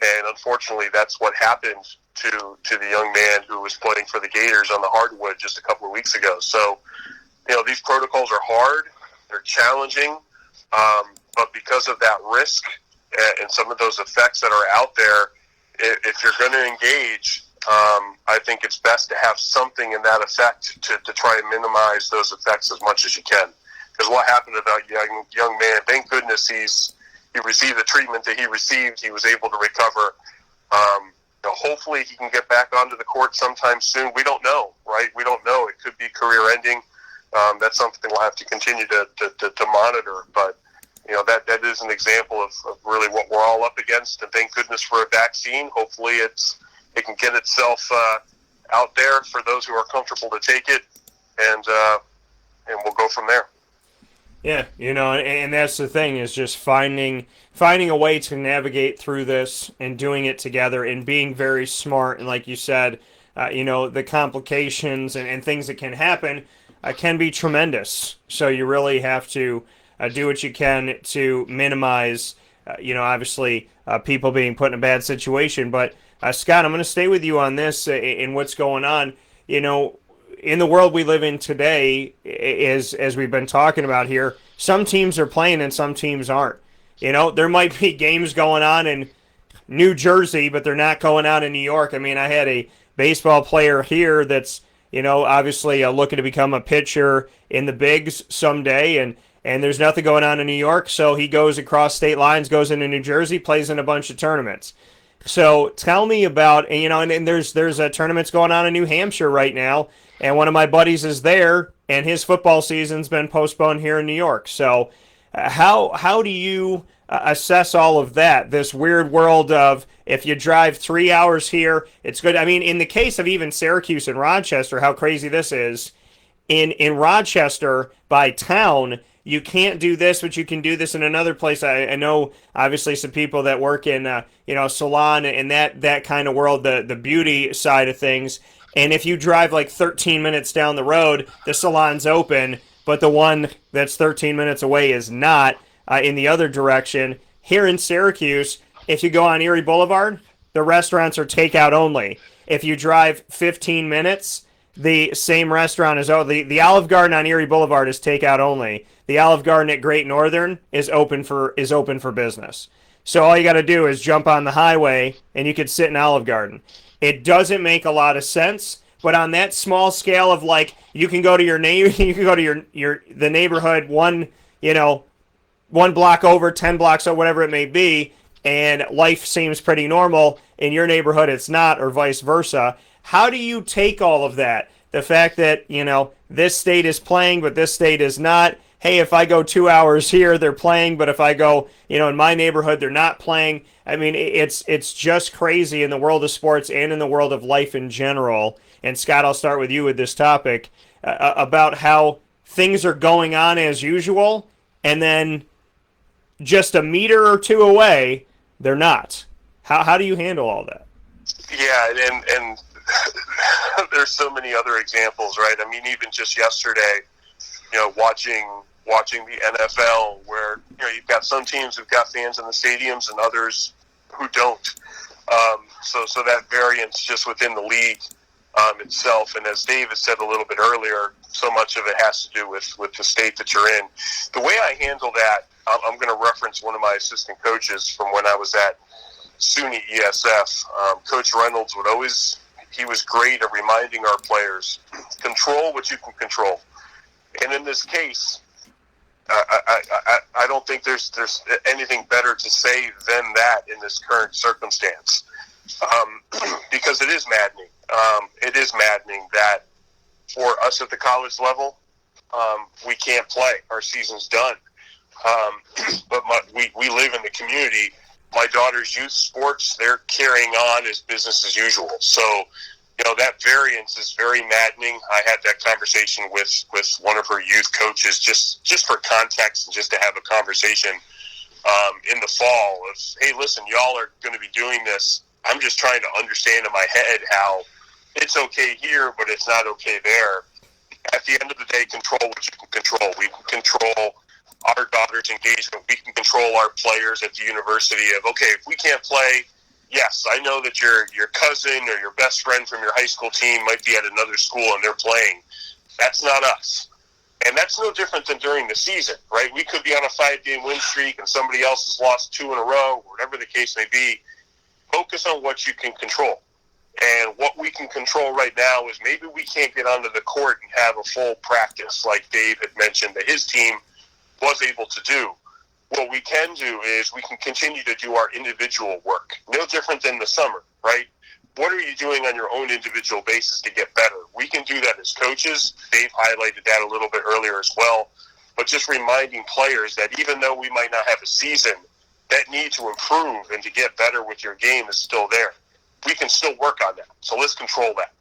and unfortunately, that's what happened to the young man who was playing for the Gators on the hardwood just a couple of weeks ago. So, these protocols are hard, they're challenging, but because of that risk and some of those effects that are out there, if you're going to engage, I think it's best to have something in that effect to try and minimize those effects as much as you can. Because what happened to that young man, thank goodness he received the treatment that he received. He was able to recover. Hopefully he can get back onto the court sometime soon. We don't know, right? We don't know. It could be career-ending. That's something we'll have to continue to monitor. But, that is an example of really what we're all up against. And thank goodness for a vaccine. Hopefully it can get itself out there for those who are comfortable to take it, and we'll go from there. Yeah, and that's the thing is just finding a way to navigate through this and doing it together and being very smart. And like you said, the complications and things that can happen can be tremendous. So you really have to do what you can to minimize, obviously people being put in a bad situation. But Scott, I'm going to stay with you on this and what's going on. In the world we live in today, as we've been talking about here, some teams are playing and some teams aren't. There might be games going on in New Jersey, but they're not going on in New York. I mean, I had a baseball player here that's, obviously looking to become a pitcher in the bigs someday, and there's nothing going on in New York, so he goes across state lines, goes into New Jersey, plays in a bunch of tournaments. So tell me about, and there's tournaments going on in New Hampshire right now, and one of my buddies is there, and his football season's been postponed here in New York. So how do you assess all of that? This weird world of if you drive 3 hours here, it's good. I mean, in the case of even Syracuse and Rochester, how crazy this is. In Rochester by town, you can't do this, but you can do this in another place. I know obviously some people that work in salon and that kind of world, the beauty side of things. And if you drive like 13 minutes down the road, the salon's open, but the one that's 13 minutes away is not in the other direction. Here in Syracuse, if you go on Erie Boulevard, the restaurants are takeout only. If you drive 15 minutes, the same restaurant is the Olive Garden on Erie Boulevard is takeout only. The Olive Garden at Great Northern is open for business. So all you got to do is jump on the highway and you could sit in Olive Garden. It doesn't make a lot of sense, but on that small scale of like you can go to your you can go to the neighborhood one block over, 10 blocks or whatever it may be, and life seems pretty normal. In your neighborhood, it's not, or vice versa. How do you take all of that? The fact that, this state is playing, but this state is not. Hey, if I go 2 hours here, they're playing, but if I go, in my neighborhood, they're not playing. I mean, it's just crazy in the world of sports and in the world of life in general. And Scott, I'll start with you with this topic about how things are going on as usual, and then just a meter or two away, they're not. How do you handle all that? Yeah, and there's so many other examples, right? I mean, even just yesterday, watching the NFL, where you've got some teams who've got fans in the stadiums and others who don't. So that variance just within the league itself, and as David said a little bit earlier, so much of it has to do with the state that you're in. The way I handle that, I'm going to reference one of my assistant coaches from when I was at SUNY ESF. Coach Reynolds he was great at reminding our players, control what you can control. And in this case, I don't think there's anything better to say than that in this current circumstance, because it is maddening. It is maddening that for us at the college level, we can't play. Our season's done. But we live in the community. My daughter's youth sports, they're carrying on as business as usual. So, that variance is very maddening. I had that conversation with one of her youth coaches just for context and just to have a conversation in the fall of, hey, listen, y'all are going to be doing this. I'm just trying to understand in my head how it's okay here, but it's not okay there. At the end of the day, control what you can control. We can control our daughter's engagement. We can control our players at the university of, okay, if we can't play, yes, I know that your cousin or your best friend from your high school team might be at another school and they're playing. That's not us. And that's no different than during the season, right? We could be on a 5-game win streak and somebody else has lost 2 in a row, whatever the case may be. Focus on what you can control. And what we can control right now is maybe we can't get onto the court and have a full practice like Dave had mentioned that his team was able to do. What we can do is we can continue to do our individual work. No different than the summer, right? What are you doing on your own individual basis to get better? We can do that as coaches. Dave highlighted that a little bit earlier as well. But just reminding players that even though we might not have a season, that need to improve and to get better with your game is still there. We can still work on that. So let's control that.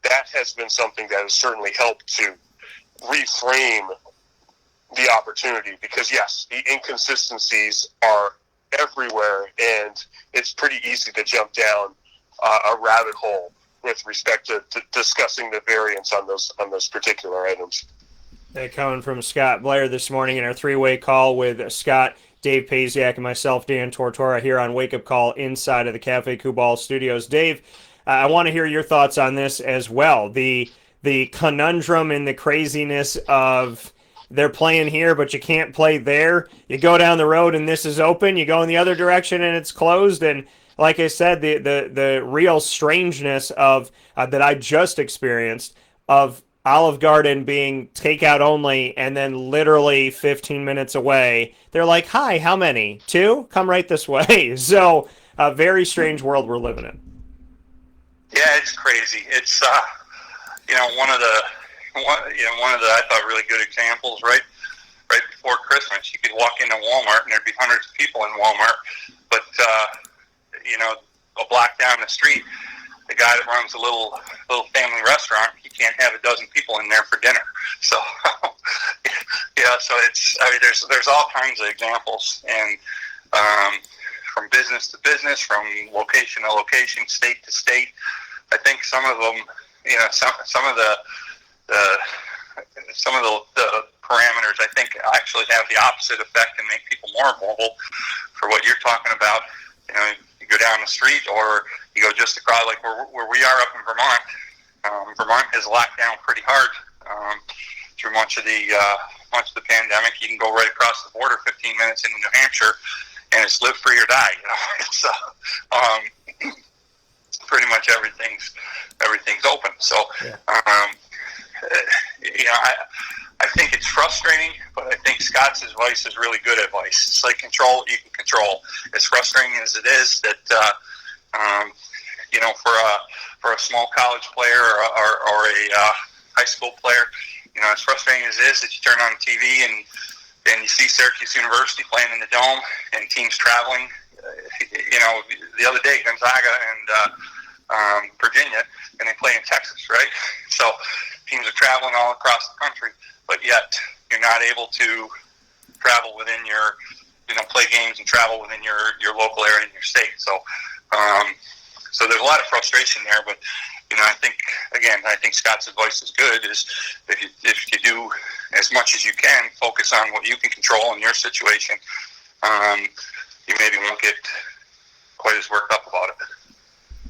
That has been something that has certainly helped to reframe the opportunity, because yes, the inconsistencies are everywhere, and it's pretty easy to jump down a rabbit hole with respect to discussing the variance on those particular items. Coming from Scott Blair this morning in our three-way call with Scott, Dave Pasiak, and myself, Dan Tortora, here on Wake Up Call inside of the Cafe Kubal studios. Dave, I want to hear your thoughts on this as well. The conundrum and the craziness of they're playing here, but you can't play there. You go down the road and this is open. You go in the other direction and it's closed. And like I said, the real strangeness of that I just experienced of Olive Garden being takeout only, and then literally 15 minutes away, they're like, "Hi, how many? 2? Come right this way." So, a very strange world we're living in. Yeah, it's crazy. It's one of the I thought really good examples. Right before Christmas, you could walk into Walmart and there'd be hundreds of people in Walmart, but a block down the street, the guy that runs a little family restaurant, he can't have a dozen people in there for dinner. So yeah, so there's all kinds of examples, and from business to business, from location to location, state to state. I think some of them, some of the parameters, I think, actually have the opposite effect and make people more mobile for what you're talking about. You go down the street, or you go just across, like where we are up in Vermont. Vermont is locked down pretty hard through much of the pandemic. You can go right across the border 15 minutes into New Hampshire, and it's live free or die. It's pretty much everything's open. So yeah. I think it's frustrating, but I think Scott's advice is really good advice. It's like control what you can control. As frustrating as it is that, for a small college player or a high school player, as frustrating as it is that you turn on the TV and you see Syracuse University playing in the Dome and teams traveling. The other day, Gonzaga and Virginia, and they play in Texas, right? So teams are traveling all across the country, but yet you're not able to travel within your, play games and travel within your local area in your state. So, so there's a lot of frustration there, but I think Scott's advice is good. Is if you do as much as you can, focus on what you can control in your situation, you maybe won't get quite as worked up about it.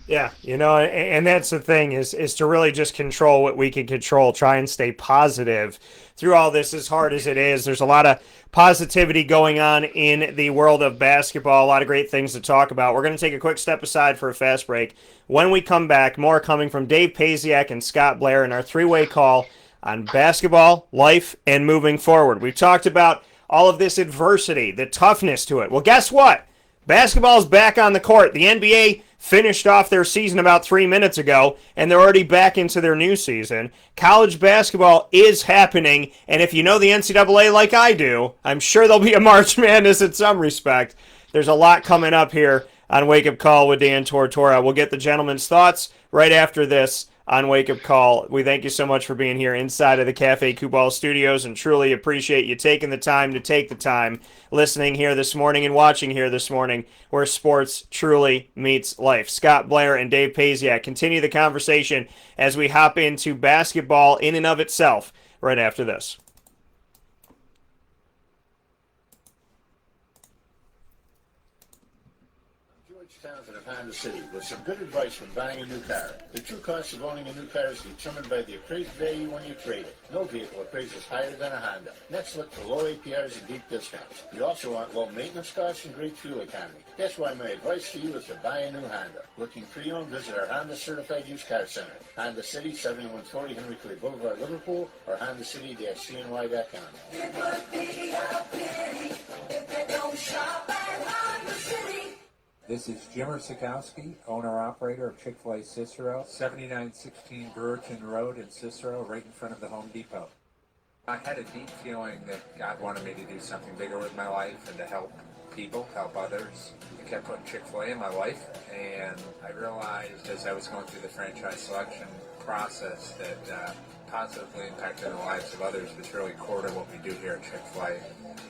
Yeah, and that's the thing is to really just control what we can control, try and stay positive through all this, as hard as it is. There's a lot of positivity going on in the world of basketball, a lot of great things to talk about. We're going to take a quick step aside for a fast break. When we come back, more coming from Dave Pasiak and Scott Blair in our three-way call on basketball, life, and moving forward. We've talked about all of this adversity, the toughness to it. Well, guess what? Basketball's back on the court. The NBA finished off their season about 3 minutes ago, and they're already back into their new season. College basketball is happening, and if you know the NCAA like I do, I'm sure there'll be a March Madness in some respect. There's a lot coming up here on Wake Up Call with Dan Tortora. We'll get the gentleman's thoughts right after this on Wake Up Call. We thank you so much for being here inside of the Cafe Kubal studios, and truly appreciate you taking the time listening here this morning and watching here this morning, where sports truly meets life. Scott Blair and Dave Pasiak continue the conversation as we hop into basketball in and of itself right after this. Townsend of Honda City with some good advice when buying a new car. The true cost of owning a new car is determined by the appraised value when you trade it. No vehicle appraises higher than a Honda. Next, look for low APRs and deep discounts. You also want low maintenance costs and great fuel economy. That's why my advice to you is to buy a new Honda. Looking pre-owned, visit our Honda Certified Used Car Center. Honda City, 7140 Henry Clay Boulevard, Liverpool, or HondaCity-CNY.com. It would be a pity if they don't shop at Honda City. This is Jimmer Sikowski, owner-operator of Chick-fil-A Cicero, 7916 Brewerton Road in Cicero, right in front of the Home Depot. I had a deep feeling that God wanted me to do something bigger with my life and to help people, help others. I kept putting Chick-fil-A in my life, and I realized as I was going through the franchise selection process that positively impacting the lives of others, but it's really core to what we do here at Chick-fil-A.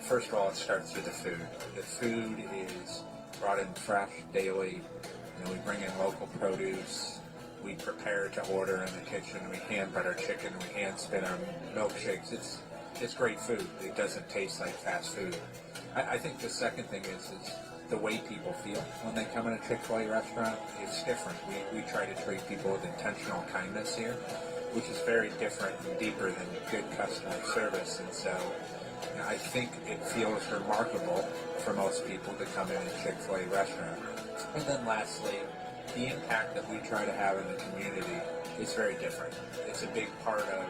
First of all, it starts with the food. The food is brought in fresh daily. We bring in local produce. We prepare to order in the kitchen. We hand butter chicken. We hand spin our milkshakes. It's great food. It doesn't taste like fast food. I think the second thing is the way people feel when they come in a Chick-fil-A restaurant. It's different. We try to treat people with intentional kindness here, which is very different and deeper than good customer service. And so I think it feels remarkable for most people to come in a Chick-fil-A restaurant. And then lastly, the impact that we try to have in the community is very different. It's a big part of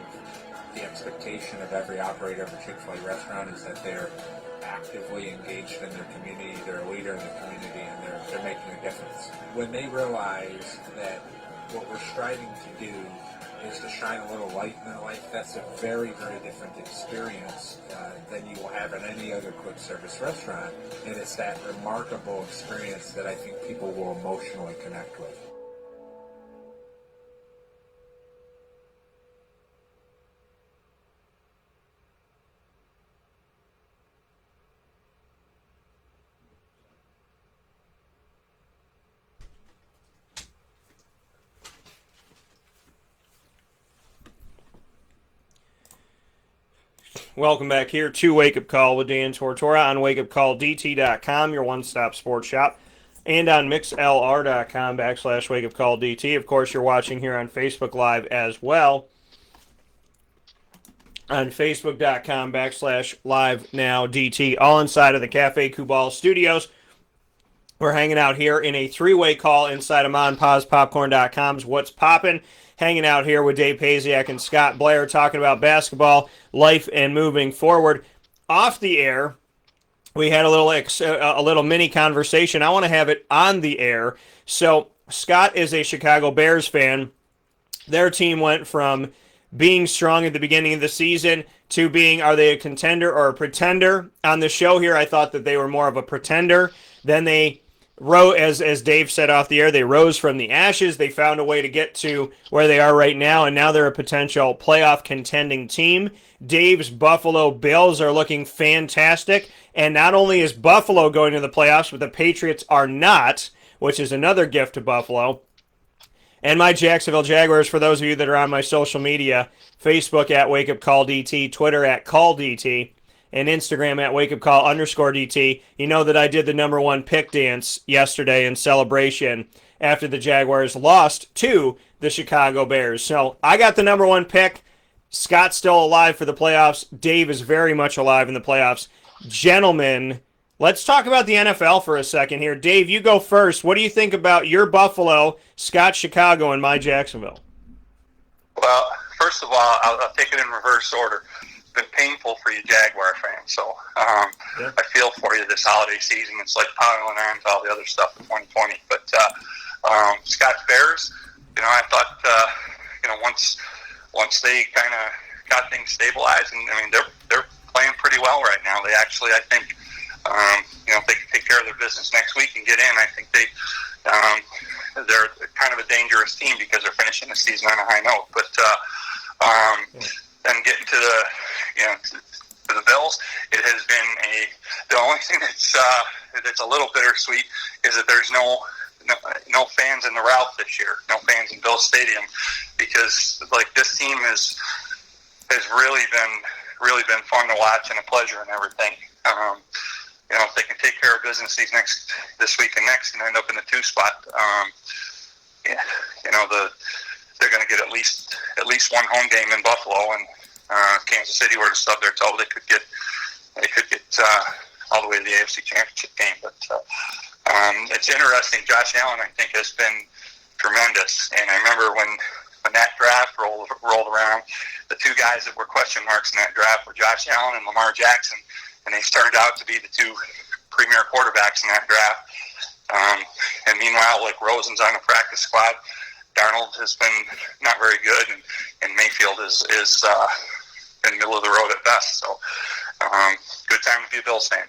the expectation of every operator of a Chick-fil-A restaurant is that they're actively engaged in their community, they're a leader in the community, and they're making a difference. When they realize that what we're striving to do is to shine a little light in their life, that's a very, very different experience than you will have in any other quick service restaurant. And it's that remarkable experience that I think people will emotionally connect with. Welcome back here to Wake Up Call with Dan Tortora on WakeUpCallDT.com, your one-stop sports shop, and on MixLR.com/WakeUpCallDT. Of course, you're watching here on Facebook Live as well, on Facebook.com/LiveNowDT, all inside of the Cafe Kubal Studios. We're hanging out here in a three-way call inside of MonPazPopcorn.com's What's Poppin'. Hanging out here with Dave Pasiak and Scott Blair talking about basketball, life, and moving forward. Off the air, we had a little mini conversation. I want to have it on the air. So Scott is a Chicago Bears fan. Their team went from being strong at the beginning of the season to being, are they a contender or a pretender? On the show here, I thought that they were more of a pretender. Then they as Dave said off the air, they rose from the ashes. They found a way to get to where they are right now, and now they're a potential playoff contending team. Dave's Buffalo Bills are looking fantastic, and not only is Buffalo going to the playoffs, but the Patriots are not, which is another gift to Buffalo. And my Jacksonville Jaguars, for those of you that are on my social media, Facebook at WakeUpCallDT, Twitter at CallDT, and Instagram at WakeUpCall_DT. You know that I did the number one pick dance yesterday in celebration after the Jaguars lost to the Chicago Bears. So I got the number one pick. Scott's still alive for the playoffs. Dave is very much alive in the playoffs. Gentlemen, let's talk about the NFL for a second here. Dave, you go first. What do you think about your Buffalo, Scott Chicago, and my Jacksonville? Well, first of all, I'll take it in reverse order. Been painful for you Jaguar fans, so I feel for you this holiday season. It's like piling on to all the other stuff in 2020. But Scott's Bears, I thought once they kind of got things stabilized, and I mean they're playing pretty well right now. They actually, I think, if they can take care of their business next week and get in, I think they're kind of a dangerous team because they're finishing the season on a high note. But then getting to the Bills, it has been the only thing that's a little bittersweet is that there's no fans in the route this year, no fans in Bills Stadium, because this team has really been fun to watch and a pleasure and everything. If they can take care of business this week and next and end up in the 2 spot, they're going to get at least one home game in Buffalo, and Kansas City were to stub their toe, they could get all the way to the AFC Championship game. But it's interesting. Josh Allen, I think, has been tremendous, and I remember when that draft rolled around, the two guys that were question marks in that draft were Josh Allen and Lamar Jackson, and they turned out to be the two premier quarterbacks in that draft. And meanwhile, Rosen's on the practice squad. Darnold has been not very good, and Mayfield is in the middle of the road at best. So, good time to be a Bills fan.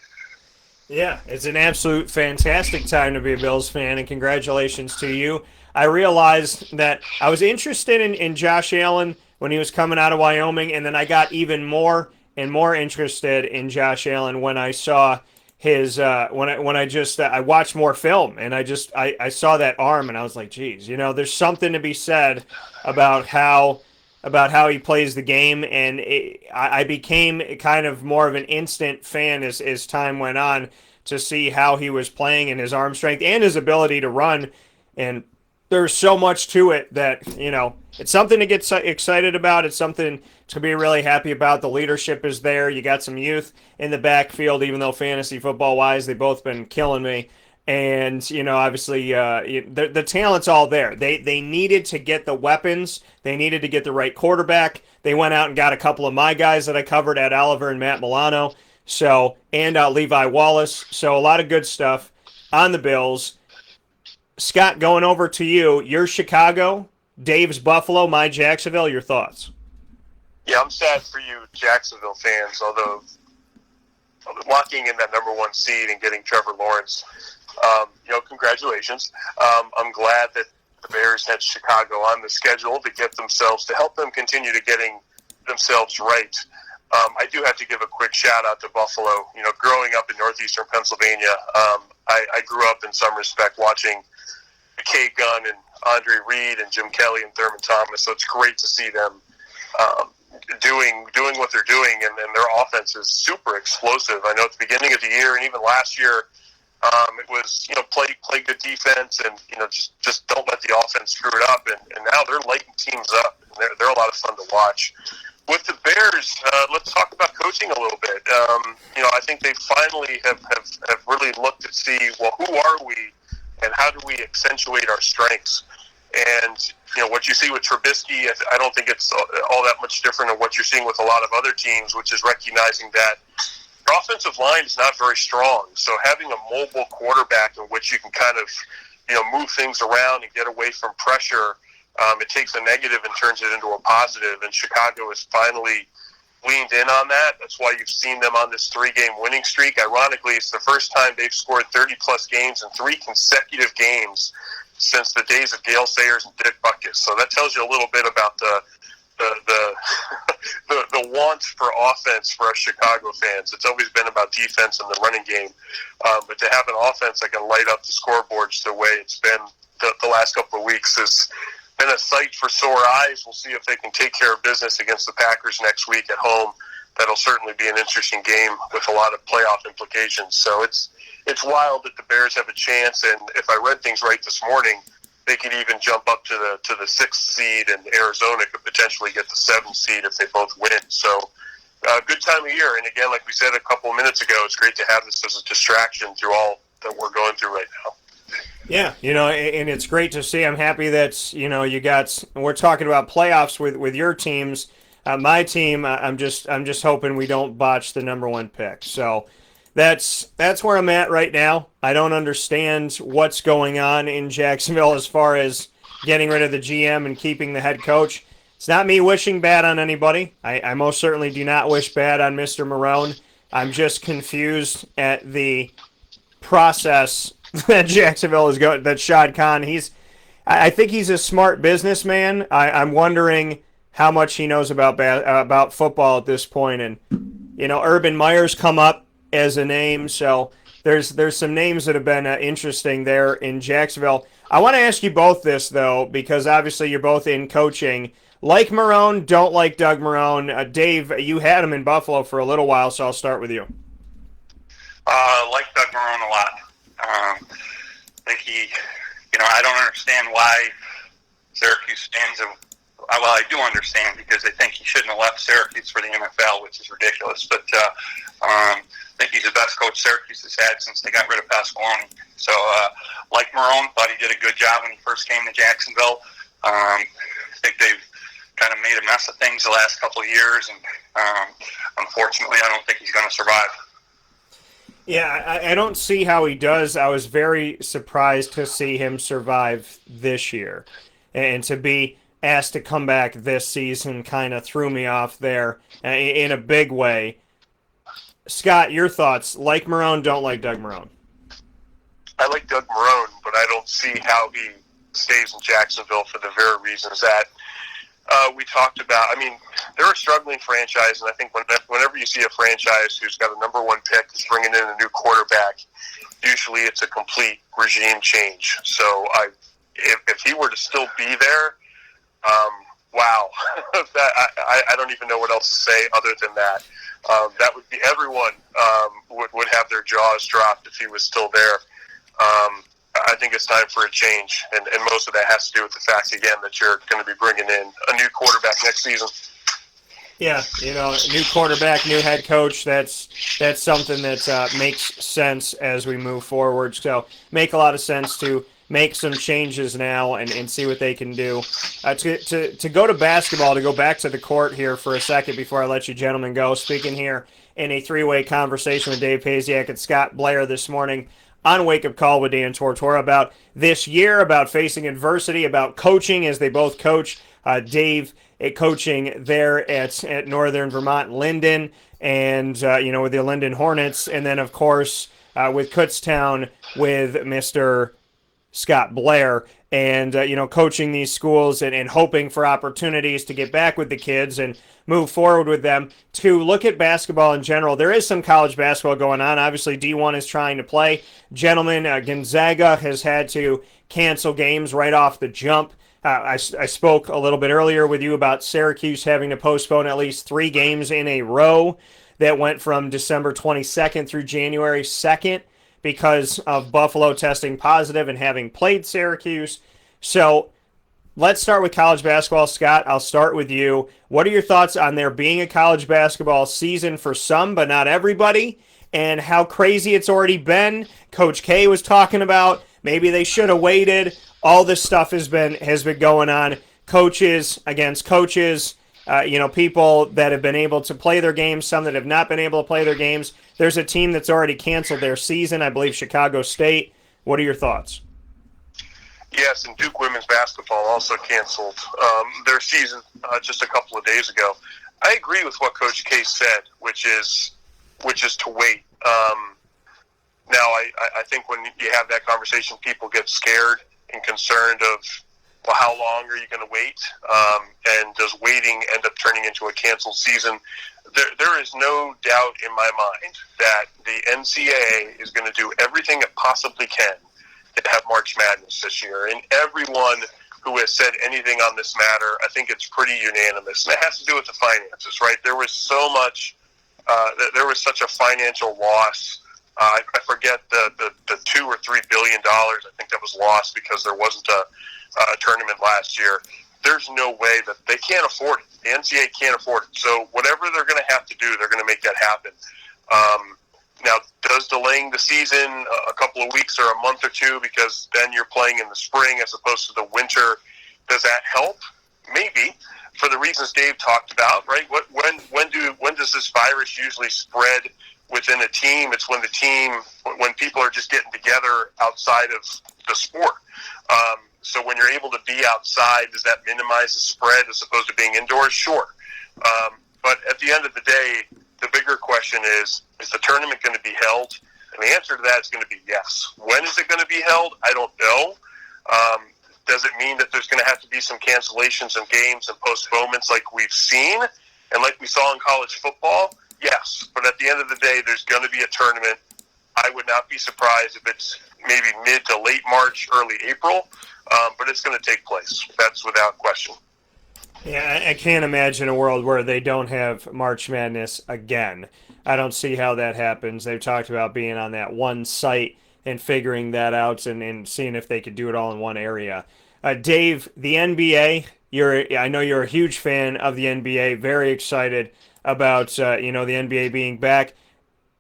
Yeah, it's an absolute fantastic time to be a Bills fan, and congratulations to you. I realized that I was interested in Josh Allen when he was coming out of Wyoming, and then I got even more and more interested in Josh Allen when I saw his when I just I watched more film, and I saw that arm, and I was like, geez, there's something to be said about how he plays the game, and I became kind of more of an instant fan as time went on to see how he was playing and his arm strength and his ability to run. And there's so much to it that, it's something to get excited about. It's something to be really happy about. The leadership is there. You got some youth in the backfield, even though fantasy football wise, they've both been killing me. And, obviously, the talent's all there. They needed to get the weapons. They needed to get the right quarterback. They went out and got a couple of my guys that I covered, Ed Oliver and Matt Milano. And Levi Wallace. So a lot of good stuff on the Bills. Scott, going over to you. You're Chicago, Dave's Buffalo, my Jacksonville. Your thoughts? Yeah, I'm sad for you Jacksonville fans, although locking in that number 1 seed and getting Trevor Lawrence, congratulations. I'm glad that the Bears had Chicago on the schedule to help them continue to getting themselves right. I do have to give a quick shout out to Buffalo. Growing up in northeastern Pennsylvania, I grew up in some respect watching McKay Gunn and Andre Reed and Jim Kelly and Thurman Thomas. So it's great to see them doing what they're doing, and their offense is super explosive. I know at the beginning of the year and even last year, it was play good defense and just don't let the offense screw it up. And now they're lighting teams up. And they're a lot of fun to watch. With the Bears, let's talk about coaching a little bit. I think they finally have really looked to see, well, who are we and how do we accentuate our strengths? And, what you see with Trubisky, I don't think it's all that much different than what you're seeing with a lot of other teams, which is recognizing that your offensive line is not very strong. So having a mobile quarterback in which you can kind of, move things around and get away from pressure, it takes a negative and turns it into a positive. And Chicago has finally leaned in on that. That's why you've seen them on this 3-game winning streak. Ironically, it's the first time they've scored 30-plus games in 3 consecutive games since the days of Gale Sayers and Dick Butkus. So that tells you a little bit about the want for offense for us Chicago fans. It's always been about defense and the running game. But to have an offense that can light up the scoreboards the way it's been the last couple of weeks has been a sight for sore eyes. We'll see if they can take care of business against the Packers next week at home. That'll certainly be an interesting game with a lot of playoff implications. So it's wild that the Bears have a chance, and if I read things right this morning, they could even jump up to the 6th seed, and Arizona could potentially get the 7th seed if they both win. So good time of year, and again, like we said a couple of minutes ago, it's great to have this as a distraction through all that we're going through right now. Yeah, and it's great to see. I'm happy that, we're talking about playoffs with your teams. My team, I'm just hoping we don't botch the number 1 pick. So that's where I'm at right now. I don't understand what's going on in Jacksonville as far as getting rid of the GM and keeping the head coach. It's not me wishing bad on anybody. I most certainly do not wish bad on Mr. Marone. I'm just confused at the process that Jacksonville is going. That Shad Khan, I think he's a smart businessman. I'm wondering how much he knows about football at this point. And Urban Meyer's come up as a name, so there's some names that have been interesting there in Jacksonville. I want to ask you both this though, because obviously you're both in coaching. Like Marone, don't like Doug Marone. Dave, you had him in Buffalo for a little while, so I'll start with you. Like Doug Marone a lot. I think I don't understand why Syracuse fans have. Well, I do understand because they think he shouldn't have left Syracuse for the NFL, which is ridiculous. But I think he's the best coach Syracuse has had since they got rid of Pasqualoni. So, like Marone, thought he did a good job when he first came to Jacksonville. I think they've kind of made a mess of things the last couple of years, and unfortunately, I don't think he's going to survive. Yeah, I don't see how he does. I was very surprised to see him survive this year. And to be asked to come back this season kind of threw me off there in a big way. Scott, your thoughts? Like Marone, don't like Doug Marone? I like Doug Marone, but I don't see how he stays in Jacksonville for the very reasons that We talked about, I mean, they're a struggling franchise, and I think whenever you see a franchise who's got a number one pick is bringing in a new quarterback, usually it's a complete regime change. So if he were to still be there, wow, I don't even know what else to say other than that. That would be everyone would have their jaws dropped if he was still there. I think it's time for a change, and most of that has to do with the fact, again, that you're going to be bringing in a new quarterback next season. Yeah, new quarterback, new head coach. That's something that makes sense as we move forward. So make a lot of sense to make some changes now and see what they can do. To go to basketball, to go back to the court here for a second before I let you gentlemen go. Speaking here in a three-way conversation with Dave Pasiak and Scott Blair this morning on Wake Up Call with Dan Tortora about this year, about facing adversity, about coaching as they both coach. Dave coaching there at Northern Vermont Linden, and with the Linden Hornets, and then of course with Kutztown with Mr. Scott Blair, and coaching these schools and hoping for opportunities to get back with the kids and move forward with them. To look at basketball in general, there is some college basketball going on. Obviously, D1 is trying to play. Gentlemen, Gonzaga has had to cancel games right off the jump. I spoke a little bit earlier with you about Syracuse having to postpone at least 3 games in a row that went from December 22nd through January 2nd because of Buffalo testing positive and having played Syracuse. So let's start with college basketball. Scott, I'll start with you. What are your thoughts on there being a college basketball season for some, but not everybody, and how crazy it's already been? Coach K was talking about maybe they should have waited. All this stuff has been going on. Coaches against coaches, people that have been able to play their games, some that have not been able to play their games. There's a team that's already canceled their season, I believe Chicago State. What are your thoughts? Yes, and Duke women's basketball also canceled their season just a couple of days ago. I agree with what Coach K said, which is to wait. Now, I think when you have that conversation, people get scared and concerned of, well, how long are you going to wait? And does waiting end up turning into a canceled season? There is no doubt in my mind that the NCAA is going to do everything it possibly can to have March Madness this year. And everyone who has said anything on this matter, I think it's pretty unanimous. And it has to do with the finances, right? There was so much, there was such a financial loss. I forget the $2 or $3 billion I think that was lost because there wasn't a tournament last year. There's no way that they can't afford it. The NCAA can't afford it. So whatever they're going to have to do, they're going to make that happen. Now, does delaying the season a couple of weeks or a month or two because then you're playing in the spring as opposed to the winter, does that help? Maybe, for the reasons Dave talked about, right? When does this virus usually spread within a team? It's when people are just getting together outside of the sport. So when you're able to be outside, does that minimize the spread as opposed to being indoors? Sure. But at the end of the day, the bigger question is the tournament going to be held? And the answer to that is going to be yes. When is it going to be held? I don't know. Does it mean that there's going to have to be some cancellations of games and postponements like we've seen and like we saw in college football? Yes. But at the end of the day, there's going to be a tournament. I would not be surprised if it's maybe mid to late March, early April, but it's going to take place. That's without question. Yeah, I can't imagine a world where they don't have March Madness again. I don't see how that happens. They've talked about being on that one site and figuring that out and seeing if they could do it all in one area. Dave, the NBA, I know you're a huge fan of the NBA, very excited about the NBA being back.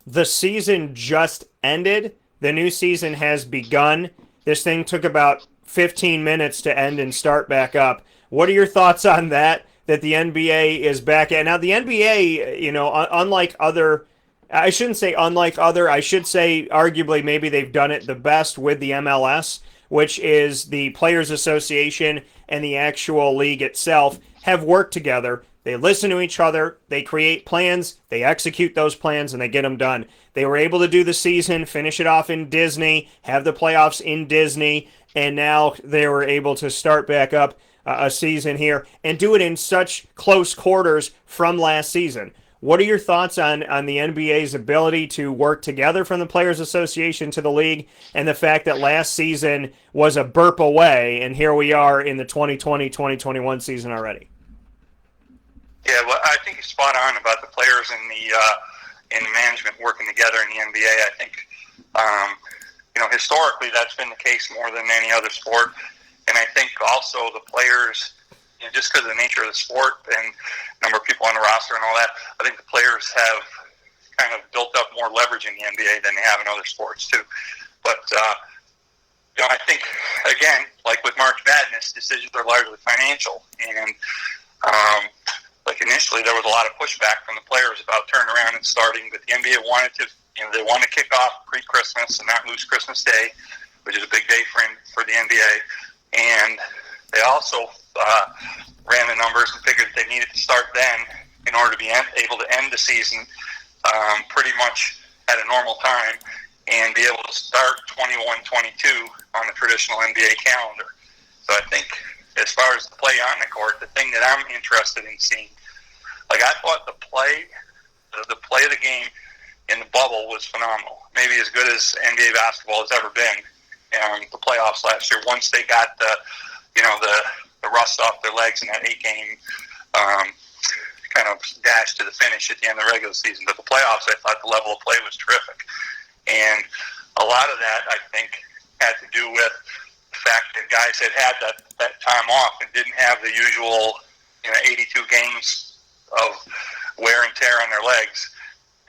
The season just ended. The new season has begun. This thing took about 15 minutes to end and start back up. What are your thoughts on that the NBA is back at? Now, the NBA, unlike other, I shouldn't say unlike other, I should say arguably maybe they've done it the best with the MLS, which is the Players Association and the actual league itself have worked together. They listen to each other, they create plans, they execute those plans, and they get them done. They were able to do the season, finish it off in Disney, have the playoffs in Disney, and now they were able to start back up a season here and do it in such close quarters from last season. What are your thoughts on the NBA's ability to work together from the Players Association to the league, and the fact that last season was a burp away, and here we are in the 2020-2021 season already? Yeah, well, I think you're spot on about the players and the management working together in the NBA. I think, historically that's been the case more than any other sport, and I think also the players, just because of the nature of the sport and number of people on the roster and all that, I think the players have kind of built up more leverage in the NBA than they have in other sports too. But I think, again, like with March Madness, decisions are largely financial, and initially there was a lot of pushback from the players about turning around and starting, but the NBA wanted to, they want to kick off pre-Christmas and not lose Christmas Day, which is a big day for the NBA, and they also ran the numbers and figured that they needed to start then in order to be able to end the season pretty much at a normal time and be able to start 21-22 on the traditional NBA calendar. So I think as far as the play on the court, the thing that I'm interested in seeing, I thought the play of the game in the bubble was phenomenal. Maybe as good as NBA basketball has ever been. The playoffs last year, once they got the rust off their legs in that 8-game kind of dash to the finish at the end of the regular season. But the playoffs, I thought the level of play was terrific. And a lot of that, I think, had to do with the fact that guys had that time off and didn't have the usual 82 games of wear and tear on their legs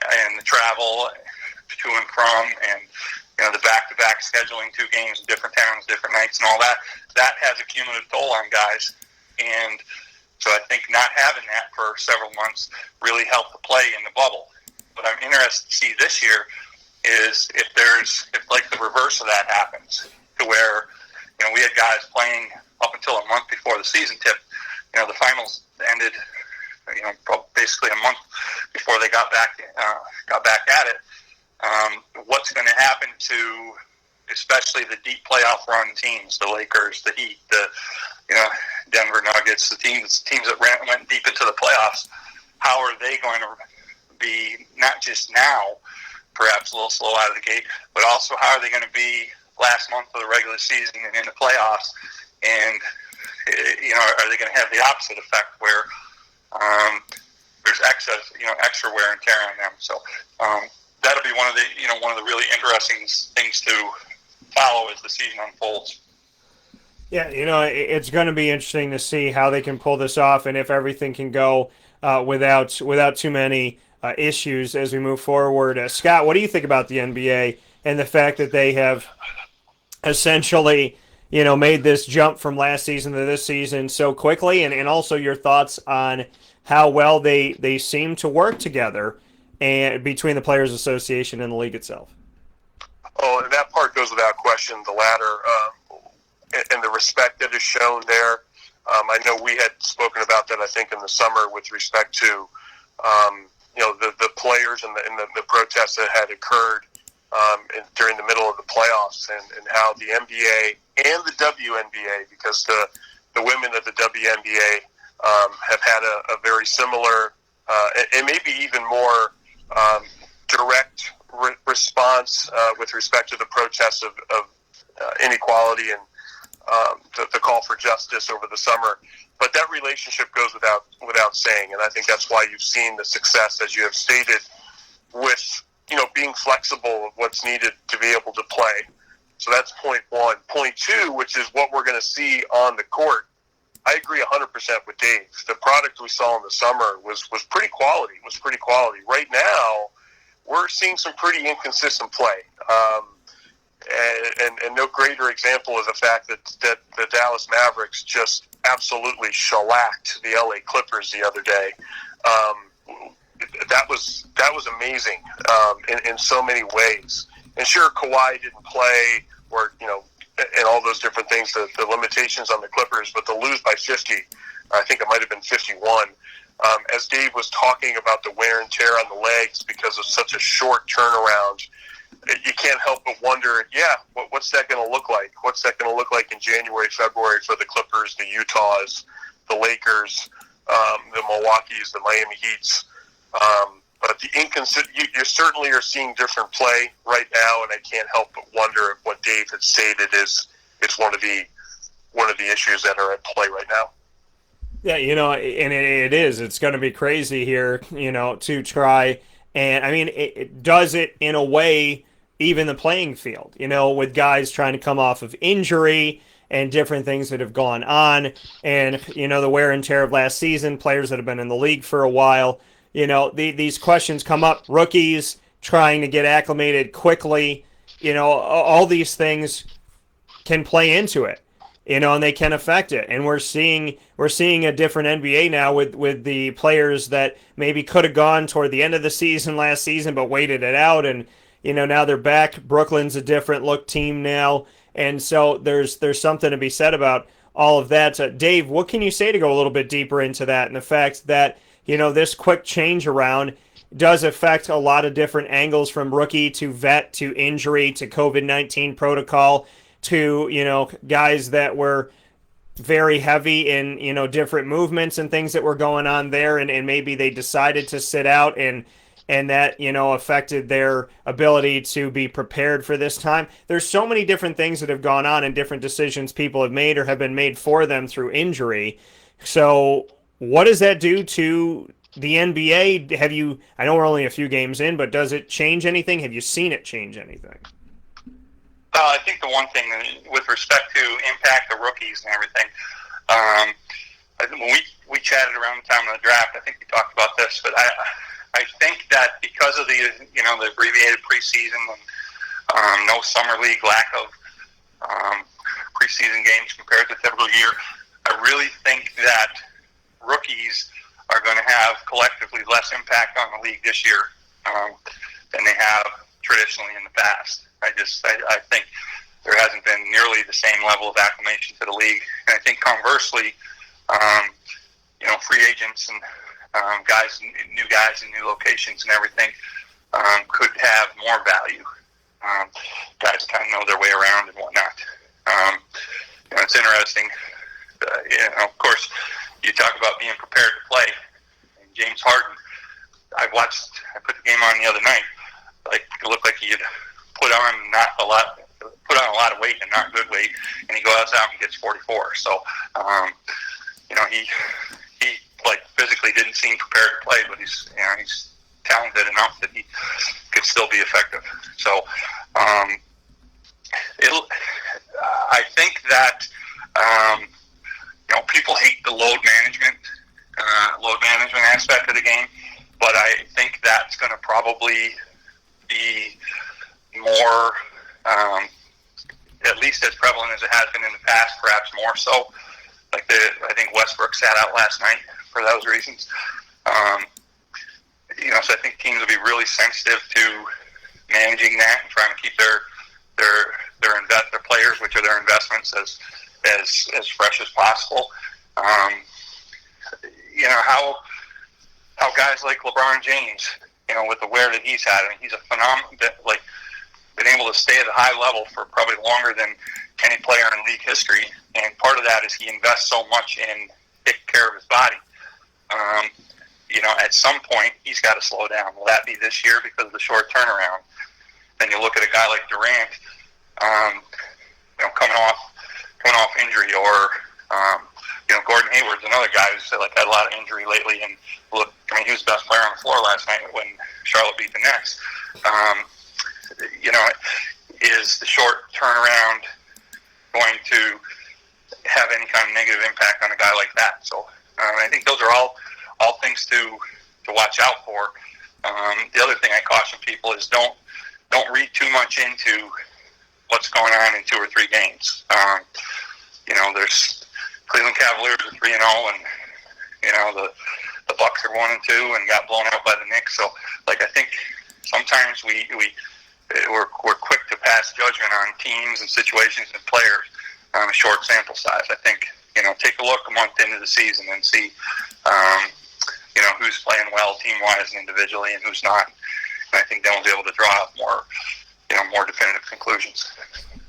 and the travel to and from and the back-to-back scheduling 2 games in different towns, different nights and all that. That has a cumulative toll on guys. And so I think not having that for several months really helped the play in the bubble. What I'm interested to see this year is if the reverse of that happens, to where we had guys playing up until a month before the season tipped. The finals ended basically a month before they got back at it. What's going to happen to especially the deep playoff run teams, the Lakers, the Heat, the Denver Nuggets, the teams that went deep into the playoffs? How are they going to be, not just now, perhaps a little slow out of the gate, but also how are they going to be last month of the regular season and in the playoffs? And are they going to have the opposite effect where there's extra wear and tear on them? So that'll be one of the really interesting things to follow as the season unfolds. Yeah, it's going to be interesting to see how they can pull this off and if everything can go without too many issues as we move forward. Scott, what do you think about the NBA and the fact that they have essentially, made this jump from last season to this season so quickly, and also your thoughts on how well they seem to work together and between the Players Association and the league itself? Oh, and that part goes without question, the latter, and the respect that is shown there. I know we had spoken about that, I think, in the summer with respect to, the players and the protests that had occurred during the middle of the playoffs, and how the NBA and the WNBA, because the women of the WNBA have had a very similar and maybe even more direct response with respect to the protests of inequality and the call for justice over the summer. But that relationship goes without saying, and I think that's why you've seen the success, as you have stated, with being flexible of what's needed to be able to play. So that's point one. Point two, which is what we're going to see on the court, I agree 100% with Dave. The product we saw in the summer was pretty quality. Right now, we're seeing some pretty inconsistent play. And no greater example is the fact that the Dallas Mavericks just absolutely shellacked the LA Clippers the other day. That was amazing in so many ways. And sure, Kawhi didn't play, or and all those different things, the limitations on the Clippers, but to lose by 50, I think it might have been 51. As Dave was talking about the wear and tear on the legs because of such a short turnaround, you can't help but wonder, what's that going to look like? What's that going to look like in January, February for the Clippers, the Utahs, the Lakers, the Milwaukees, the Miami Heats? But you certainly are seeing different play right now, and I can't help but wonder if what Dave had stated is one of the issues that are at play right now. Yeah, and it is. It's going to be crazy here, to try. And, I mean, it does it in a way, even the playing field, with guys trying to come off of injury and different things that have gone on. And, the wear and tear of last season, players that have been in the league for a while. These questions come up. Rookies trying to get acclimated quickly. All these things can play into it. And they can affect it. And we're seeing a different NBA now with the players that maybe could have gone toward the end of the season last season, but waited it out. And, now they're back. Brooklyn's a different look team now. And so there's something to be said about all of that. Dave, what can you say to go a little bit deeper into that and the fact that, this quick change around does affect a lot of different angles from rookie to vet to injury to COVID-19 protocol to, guys that were very heavy in, different movements and things that were going on there. And maybe they decided to sit out and that, affected their ability to be prepared for this time. There's so many different things that have gone on and different decisions people have made or have been made for them through injury. So what does that do to the NBA? I know we're only a few games in, but does it change anything? Have you seen it change anything? I think the one thing with respect to impact the rookies and everything, I think when we chatted around the time of the draft, I think we talked about this, but I think that because of the abbreviated preseason and no summer league, lack of preseason games compared to the typical year, I really think that rookies are going to have collectively less impact on the league this year than they have traditionally in the past. I think there hasn't been nearly the same level of acclimation to the league. And I think conversely, free agents and new guys in new locations and everything could have more value. Guys kind of know their way around and whatnot. It's interesting. Of course, you talk about being prepared to play. And James Harden, I put the game on the other night. Like, it looked like he had put on a lot of weight and not good weight, and he goes out and gets 44. So, he like physically didn't seem prepared to play, but he's talented enough that he could still be effective. So, I think that people hate the load management aspect of the game, but I think that's going to probably be more, at least as prevalent as it has been in the past, perhaps more so. Like I think Westbrook sat out last night for those reasons. So I think teams will be really sensitive to managing that and trying to keep their players, which are their investments, as fresh as possible. How guys like LeBron James, with the wear that he's had, I mean, he's a phenomenal, been able to stay at a high level for probably longer than any player in league history. And part of that is he invests so much in taking care of his body. At some point he's got to slow down. Will that be this year because of the short turnaround? Then you look at a guy like Durant, coming off injury, or Gordon Hayward's another guy who's had a lot of injury lately. And he was the best player on the floor last night when Charlotte beat the Nets. Is the short turnaround going to have any kind of negative impact on a guy like that? So I think those are all things to watch out for. The other thing I caution people is don't read too much into what's going on in 2 or 3 games. There's Cleveland Cavaliers are 3-0, and the Bucks are 1-2 and got blown out by the Knicks. So I think sometimes we're quick to pass judgment on teams and situations and players on a short sample size. I think take a look a month into the season and see who's playing well team-wise and individually, and who's not. And I think then we'll be able to draw up more definitive conclusions.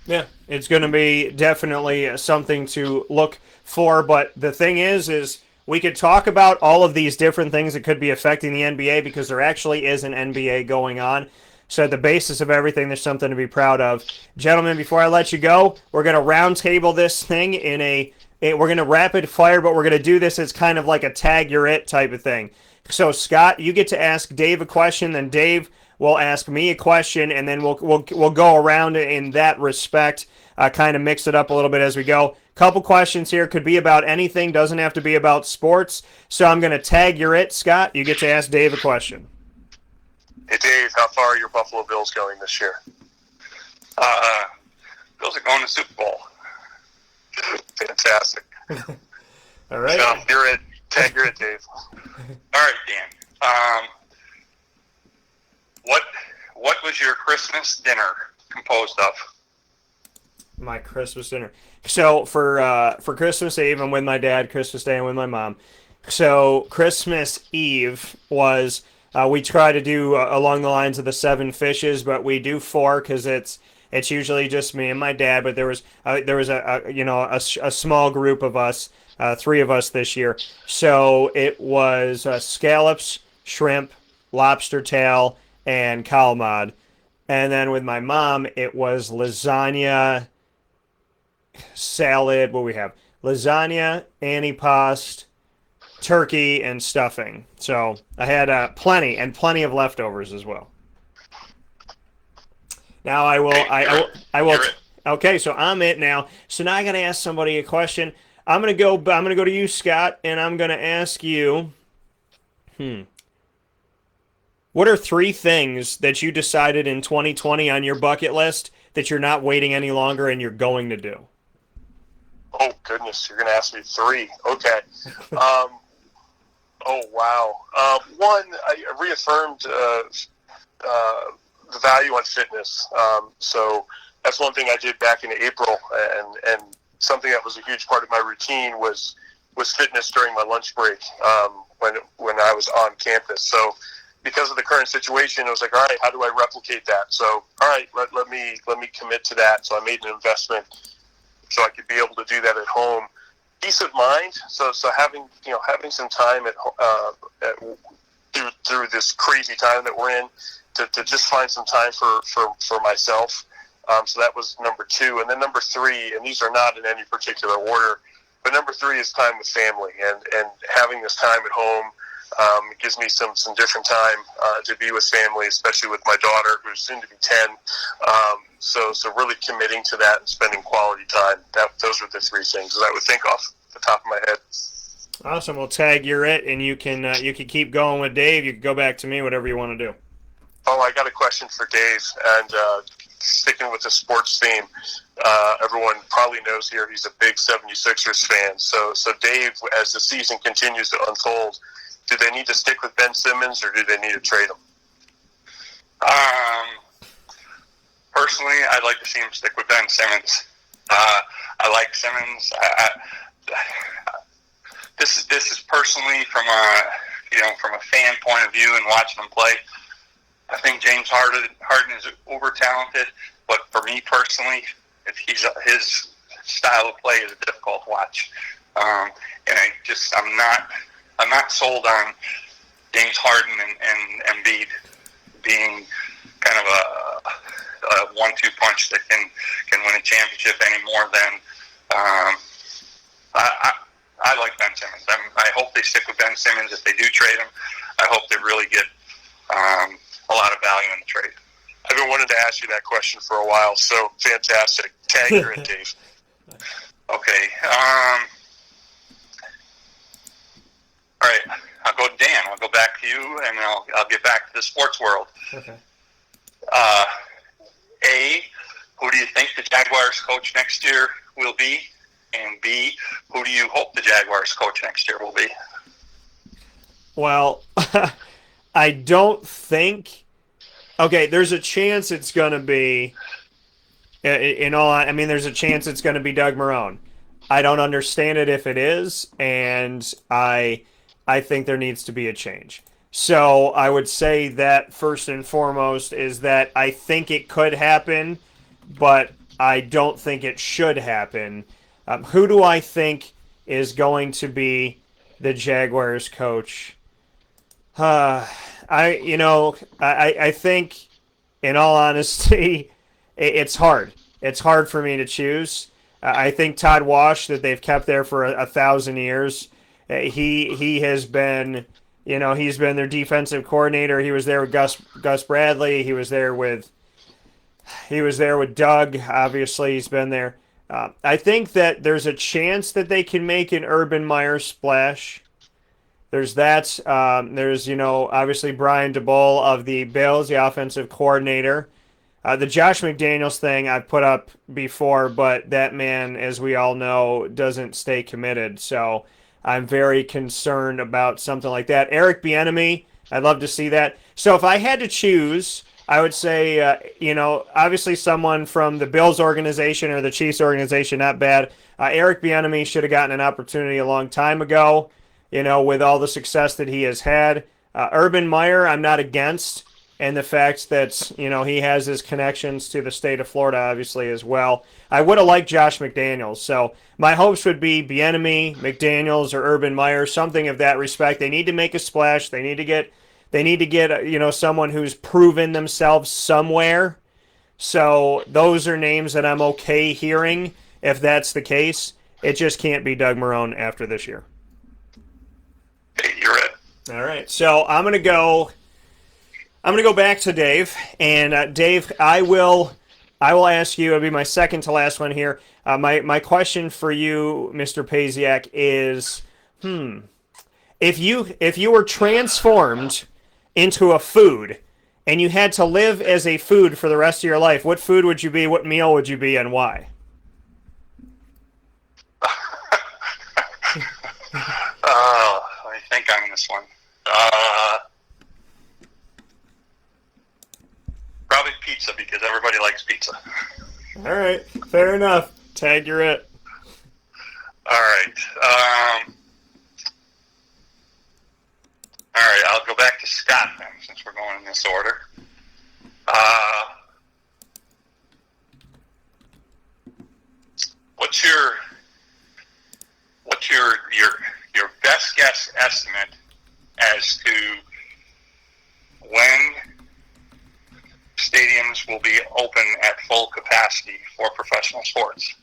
Yeah, it's going to be definitely something to look for. But the thing is we could talk about all of these different things that could be affecting the NBA because there actually is an NBA going on. So at the basis of everything, there's something to be proud of. Gentlemen, before I let you go, we're going to round table this thing we're going to rapid fire, but we're going to do this as kind of like a tag you're it type of thing. So Scott, you get to ask Dave a question, then Dave will ask me a question, and then we'll go around in that respect, kind of mix it up a little bit as we go. Couple questions here, could be about anything, doesn't have to be about sports. So I'm going to tag you're it. Scott, you get to ask Dave a question. Hey, Dave, how far are your Buffalo Bills going this year? Bills are going to Super Bowl. Fantastic. All right. So, you're it. Tag you're it, Dave. All right, Dan. What was your Christmas dinner composed of? My Christmas dinner. So for Christmas Eve, I'm with my dad. Christmas Day, I'm with my mom. So Christmas Eve was we try to do along the lines of the 7 fishes, but we do 4 because it's usually just me and my dad. But there was a small group of us, 3 of us this year. So it was scallops, shrimp, lobster tail, and calamari. And then with my mom, it was lasagna, salad. What we have? Lasagna, antipasto, turkey, and stuffing. So I had plenty of leftovers as well. Now I will. Okay, so I'm it now. So now I got to ask somebody a question. I'm gonna go to you, Scott, and I'm gonna ask you. What are 3 things that you decided in 2020 on your bucket list that you're not waiting any longer and you're going to do? Oh, goodness, you're going to ask me 3. Okay. Oh, wow. One, I reaffirmed the value on fitness. So that's one thing I did back in April, and something that was a huge part of my routine was fitness during my lunch break when I was on campus. So because of the current situation, I was like, all right, how do I replicate that? So, all right, let me commit to that. So I made an investment so I could be able to do that at home. Peace of mind. So having some time through this crazy time that we're in to just find some time for myself. So that was number 2, and then number 3, and these are not in any particular order, but number 3 is time with family and having this time at home. It gives me some different time to be with family, especially with my daughter, who's soon to be 10. So really committing to that and spending quality time. Those are the 3 things that I would think off the top of my head. Awesome. Well, tag you're it, and you can keep going with Dave. You can go back to me, whatever you want to do. Oh, I got a question for Dave, and sticking with the sports theme. Everyone probably knows here he's a big 76ers fan. So Dave, as the season continues to unfold, do they need to stick with Ben Simmons, or do they need to trade him? Personally, I'd like to see him stick with Ben Simmons. I like Simmons. This is personally from a fan point of view and watching him play. I think James Harden is uber talented, but for me personally, his style of play is difficult to watch. And I'm not sold on James Harden and Embiid being kind of a 1-2 punch that can win a championship any more than I like Ben Simmons. I hope they stick with Ben Simmons. If they do trade him, I hope they really get a lot of value in the trade. I've been wanting to ask you that question for a while, so fantastic. Tag you're in, Dave. Okay. All right. I'll go to Dan. I'll go back to you, and I'll get back to the sports world. Okay. A, who do you think the Jaguars coach next year will be? And B, who do you hope the Jaguars coach next year will be? Well, I don't think. Okay, there's a chance it's going to be. There's a chance it's going to be Doug Marrone. I don't understand it if it is, and I think there needs to be a change. So I would say that first and foremost is that I think it could happen, but I don't think it should happen. Who do I think is going to be the Jaguars coach? I think, in all honesty, it's hard. It's hard for me to choose. I think Todd Wash, that they've kept there for 1,000 years, he has been, he's been their defensive coordinator. He was there with Gus Bradley. He was there with Doug. Obviously, he's been there. I think that there's a chance that they can make an Urban Meyer splash. There's that. There's, obviously Brian DeBoll of the Bills, the offensive coordinator. The Josh McDaniels thing I've put up before, but that man, as we all know, doesn't stay committed. So I'm very concerned about something like that. Eric Bieniemy, I'd love to see that. So if I had to choose, I would say, obviously someone from the Bills organization or the Chiefs organization, not bad. Eric Bieniemy should have gotten an opportunity a long time ago, with all the success that he has had. Urban Meyer, I'm not against, and the fact that, he has his connections to the state of Florida, obviously, as well. I would have liked Josh McDaniels. So my hopes would be Bieniemy, McDaniels, or Urban Meyer, something of that respect. They need to make a splash. They need to get someone who's proven themselves somewhere. So those are names that I'm okay hearing if that's the case. It just can't be Doug Marrone after this year. You're right. All right. So I'm gonna go back to Dave, and Dave, I will ask you. It'll be my second to last one here. My question for you, Mr. Pasiak, is, if you were transformed into a food and you had to live as a food for the rest of your life, what food would you be? What meal would you be, and why? Let me think on this one. Probably pizza, because everybody likes pizza. All right, fair enough. Tag, you're it. All right. All right, I'll go back to Scott then, since we're going in this order. What's your best guess estimate as to when stadiums will be open at full capacity for professional sports?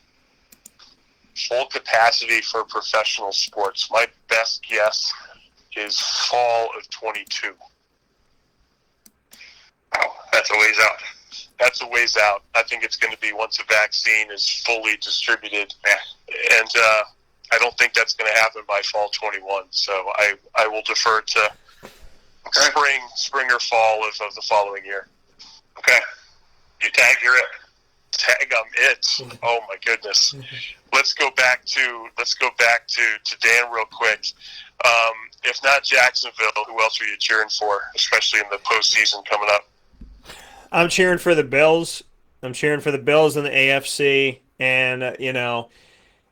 Full capacity for professional sports. My best guess is fall of 22. Oh, that's a ways out. That's a ways out. I think it's going to be once a vaccine is fully distributed. Yeah. And I don't think that's going to happen by fall 21. So I will defer to spring or fall of the following year. Okay. You tag, you're it. Tag, I'm it. Oh my goodness. Let's go back to Dan real quick. If not Jacksonville, who else are you cheering for, especially in the postseason coming up? I'm cheering for the Bills. I'm cheering for the Bills in the AFC, and in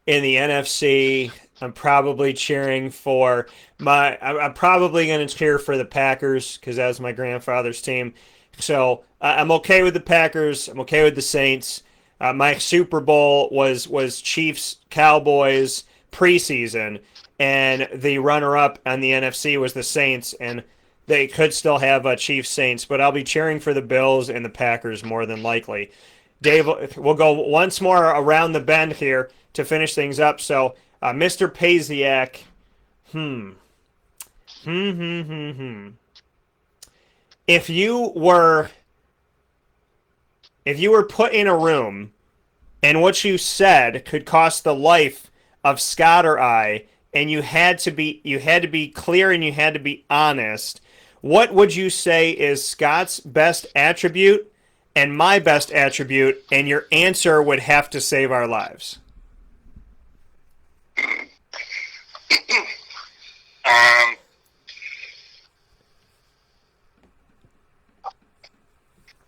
the NFC, I'm probably cheering for I'm probably going to cheer for the Packers because that was my grandfather's team. So I'm okay with the Packers. I'm okay with the Saints. My Super Bowl was Chiefs Cowboys preseason, and the runner-up on the NFC was the Saints, and they could still have Chiefs Saints, but I'll be cheering for the Bills and the Packers more than likely. Dave, we'll go once more around the bend here to finish things up. So, Mr. Pasiak, If you were put in a room and what you said could cost the life of Scott or I, and you had to be clear and you had to be honest, what would you say is Scott's best attribute and my best attribute, and your answer would have to save our lives? Can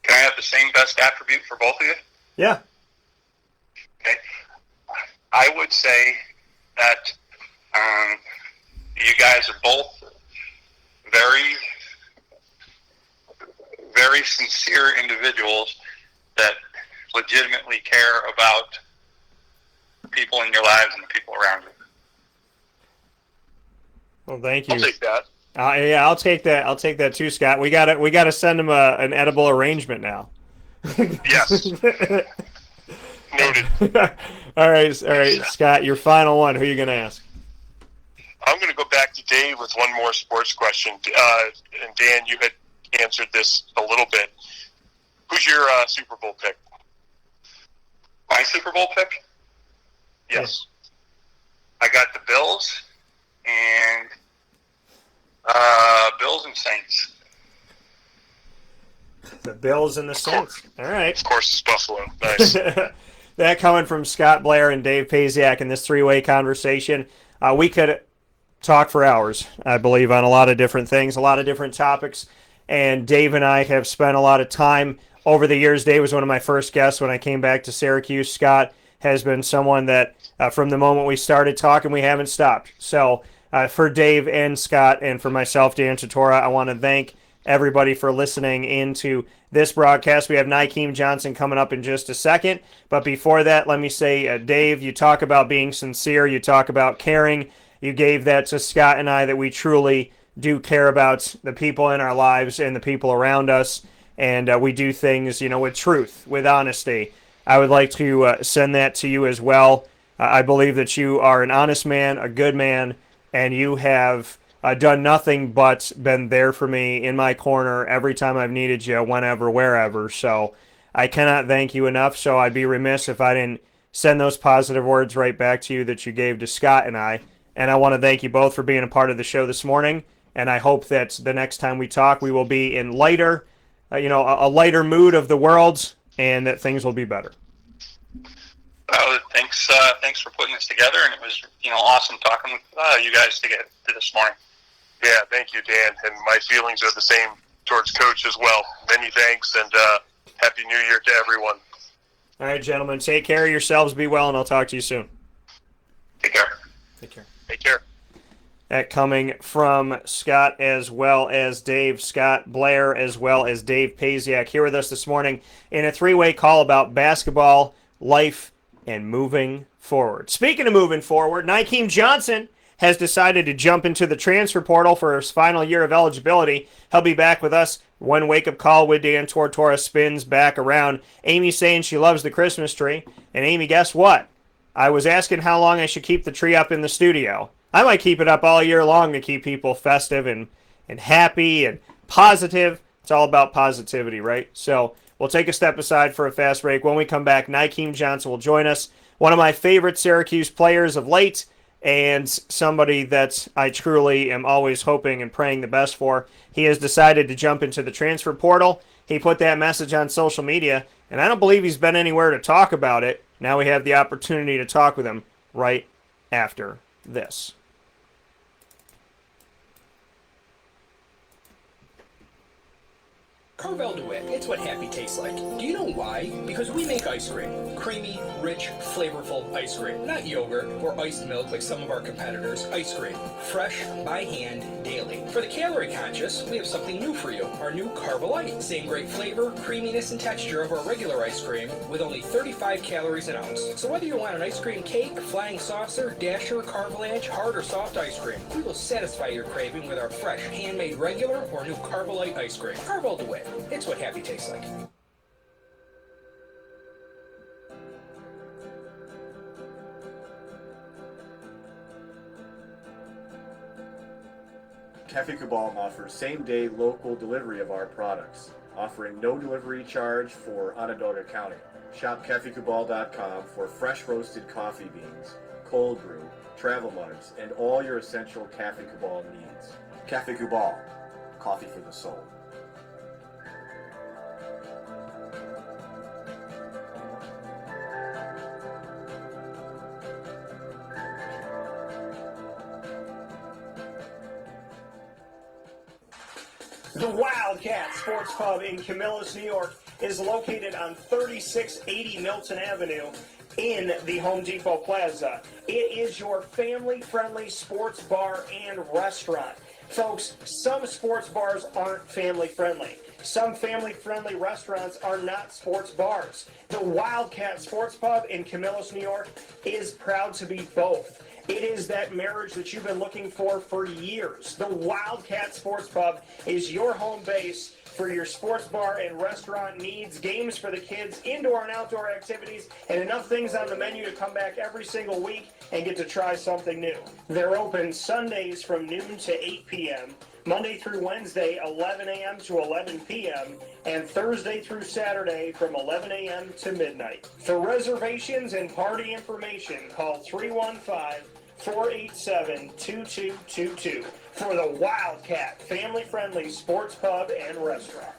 I have the same best attribute for both of you? Yeah. Okay. I would say that you guys are both very very sincere individuals that legitimately care about the people in your lives and the people around you. Well, thank you. I'll take that. Yeah, I'll take that. I'll take that too, Scott. We got to send him an edible arrangement now. Yes. Noted. All right, Scott. Your final one. Who are you going to ask? I'm going to go back to Dave with one more sports question. And Dan, you had answered this a little bit. Who's your Super Bowl pick? My Super Bowl pick? Yes. I got the Bills and Bills and Saints. The Bills and the Saints. All right. Of course, it's Buffalo. Nice. That coming from Scott Blair and Dave Pasiak in this three-way conversation. We could talk for hours, I believe, on a lot of different things, a lot of different topics. And Dave and I have spent a lot of time over the years. Dave was one of my first guests when I came back to Syracuse. Scott has been someone that from the moment we started talking, we haven't stopped. So for Dave and Scott and for myself, Dan Tortora, I want to thank everybody for listening into this broadcast. We have Nykeem Johnson coming up in just a second. But before that, let me say, Dave, you talk about being sincere. You talk about caring. You gave that to Scott and I, that we truly do care about the people in our lives and the people around us. And we do things, with truth, with honesty. I would like to send that to you as well. I believe that you are an honest man, a good man, and you have done nothing but been there for me in my corner every time I've needed you, whenever, wherever. So I cannot thank you enough. So I'd be remiss if I didn't send those positive words right back to you that you gave to Scott and I. And I want to thank you both for being a part of the show this morning. And I hope that the next time we talk, we will be in lighter, a lighter mood of the world, and that things will be better. Thanks for putting this together, and it was awesome talking with you guys together this morning. Yeah, thank you, Dan. And my feelings are the same towards Coach as well. Many thanks, and Happy New Year to everyone. All right, gentlemen, take care of yourselves. Be well, and I'll talk to you soon. Take care. Take care. Take care. That coming from Scott as well as Dave. Scott Blair as well as Dave Pasiak here with us this morning in a three-way call about basketball, life, and moving forward. Speaking of moving forward, Nykeem Johnson has decided to jump into the transfer portal for his final year of eligibility. He'll be back with us when Wake Up Call with Dan Tortora spins back around. Amy's saying she loves the Christmas tree. And Amy, guess what? I was asking how long I should keep the tree up in the studio. I might keep it up all year long to keep people festive and happy and positive. It's all about positivity, right? So we'll take a step aside for a fast break. When we come back, Nykeem Johnson will join us. One of my favorite Syracuse players of late, and somebody that I truly am always hoping and praying the best for. He has decided to jump into the transfer portal. He put that message on social media, and I don't believe he's been anywhere to talk about it. Now we have the opportunity to talk with him right after this. Carvel DeWitt, it's what happy tastes like. Do you know why? Because we make ice cream. Creamy, rich, flavorful ice cream. Not yogurt or iced milk like some of our competitors. Ice cream. Fresh, by hand, daily. For the calorie conscious, we have something new for you. Our new Carvelite. Same great flavor, creaminess, and texture of our regular ice cream with only 35 calories an ounce. So whether you want an ice cream cake, flying saucer, dasher, carvalanche, hard or soft ice cream, we will satisfy your craving with our fresh, handmade regular or new Carvelite ice cream. Carvel DeWitt. It's what happy tastes like. Cafe Cabal offers same-day local delivery of our products, offering no delivery charge for Onondaga County. Shop cafecabal.com for fresh roasted coffee beans, cold brew, travel mugs, and all your essential Cafe Cabal needs. Cafe Cabal, coffee for the soul. The Wildcat Sports Pub in Camillus, New York is located on 3680 Milton Avenue in the Home Depot Plaza. It is your family-friendly sports bar and restaurant. Folks, some sports bars aren't family-friendly. Some family-friendly restaurants are not sports bars. The Wildcat Sports Pub in Camillus, New York is proud to be both. It is that marriage that you've been looking for years. The Wildcat Sports Pub is your home base for your sports bar and restaurant needs, games for the kids, indoor and outdoor activities, and enough things on the menu to come back every single week and get to try something new. They're open Sundays from noon to 8 p.m., Monday through Wednesday, 11 a.m. to 11 p.m., and Thursday through Saturday from 11 a.m. to midnight. For reservations and party information, call 315-487-2222 for the Wildcat Family-Friendly Sports Pub and Restaurant.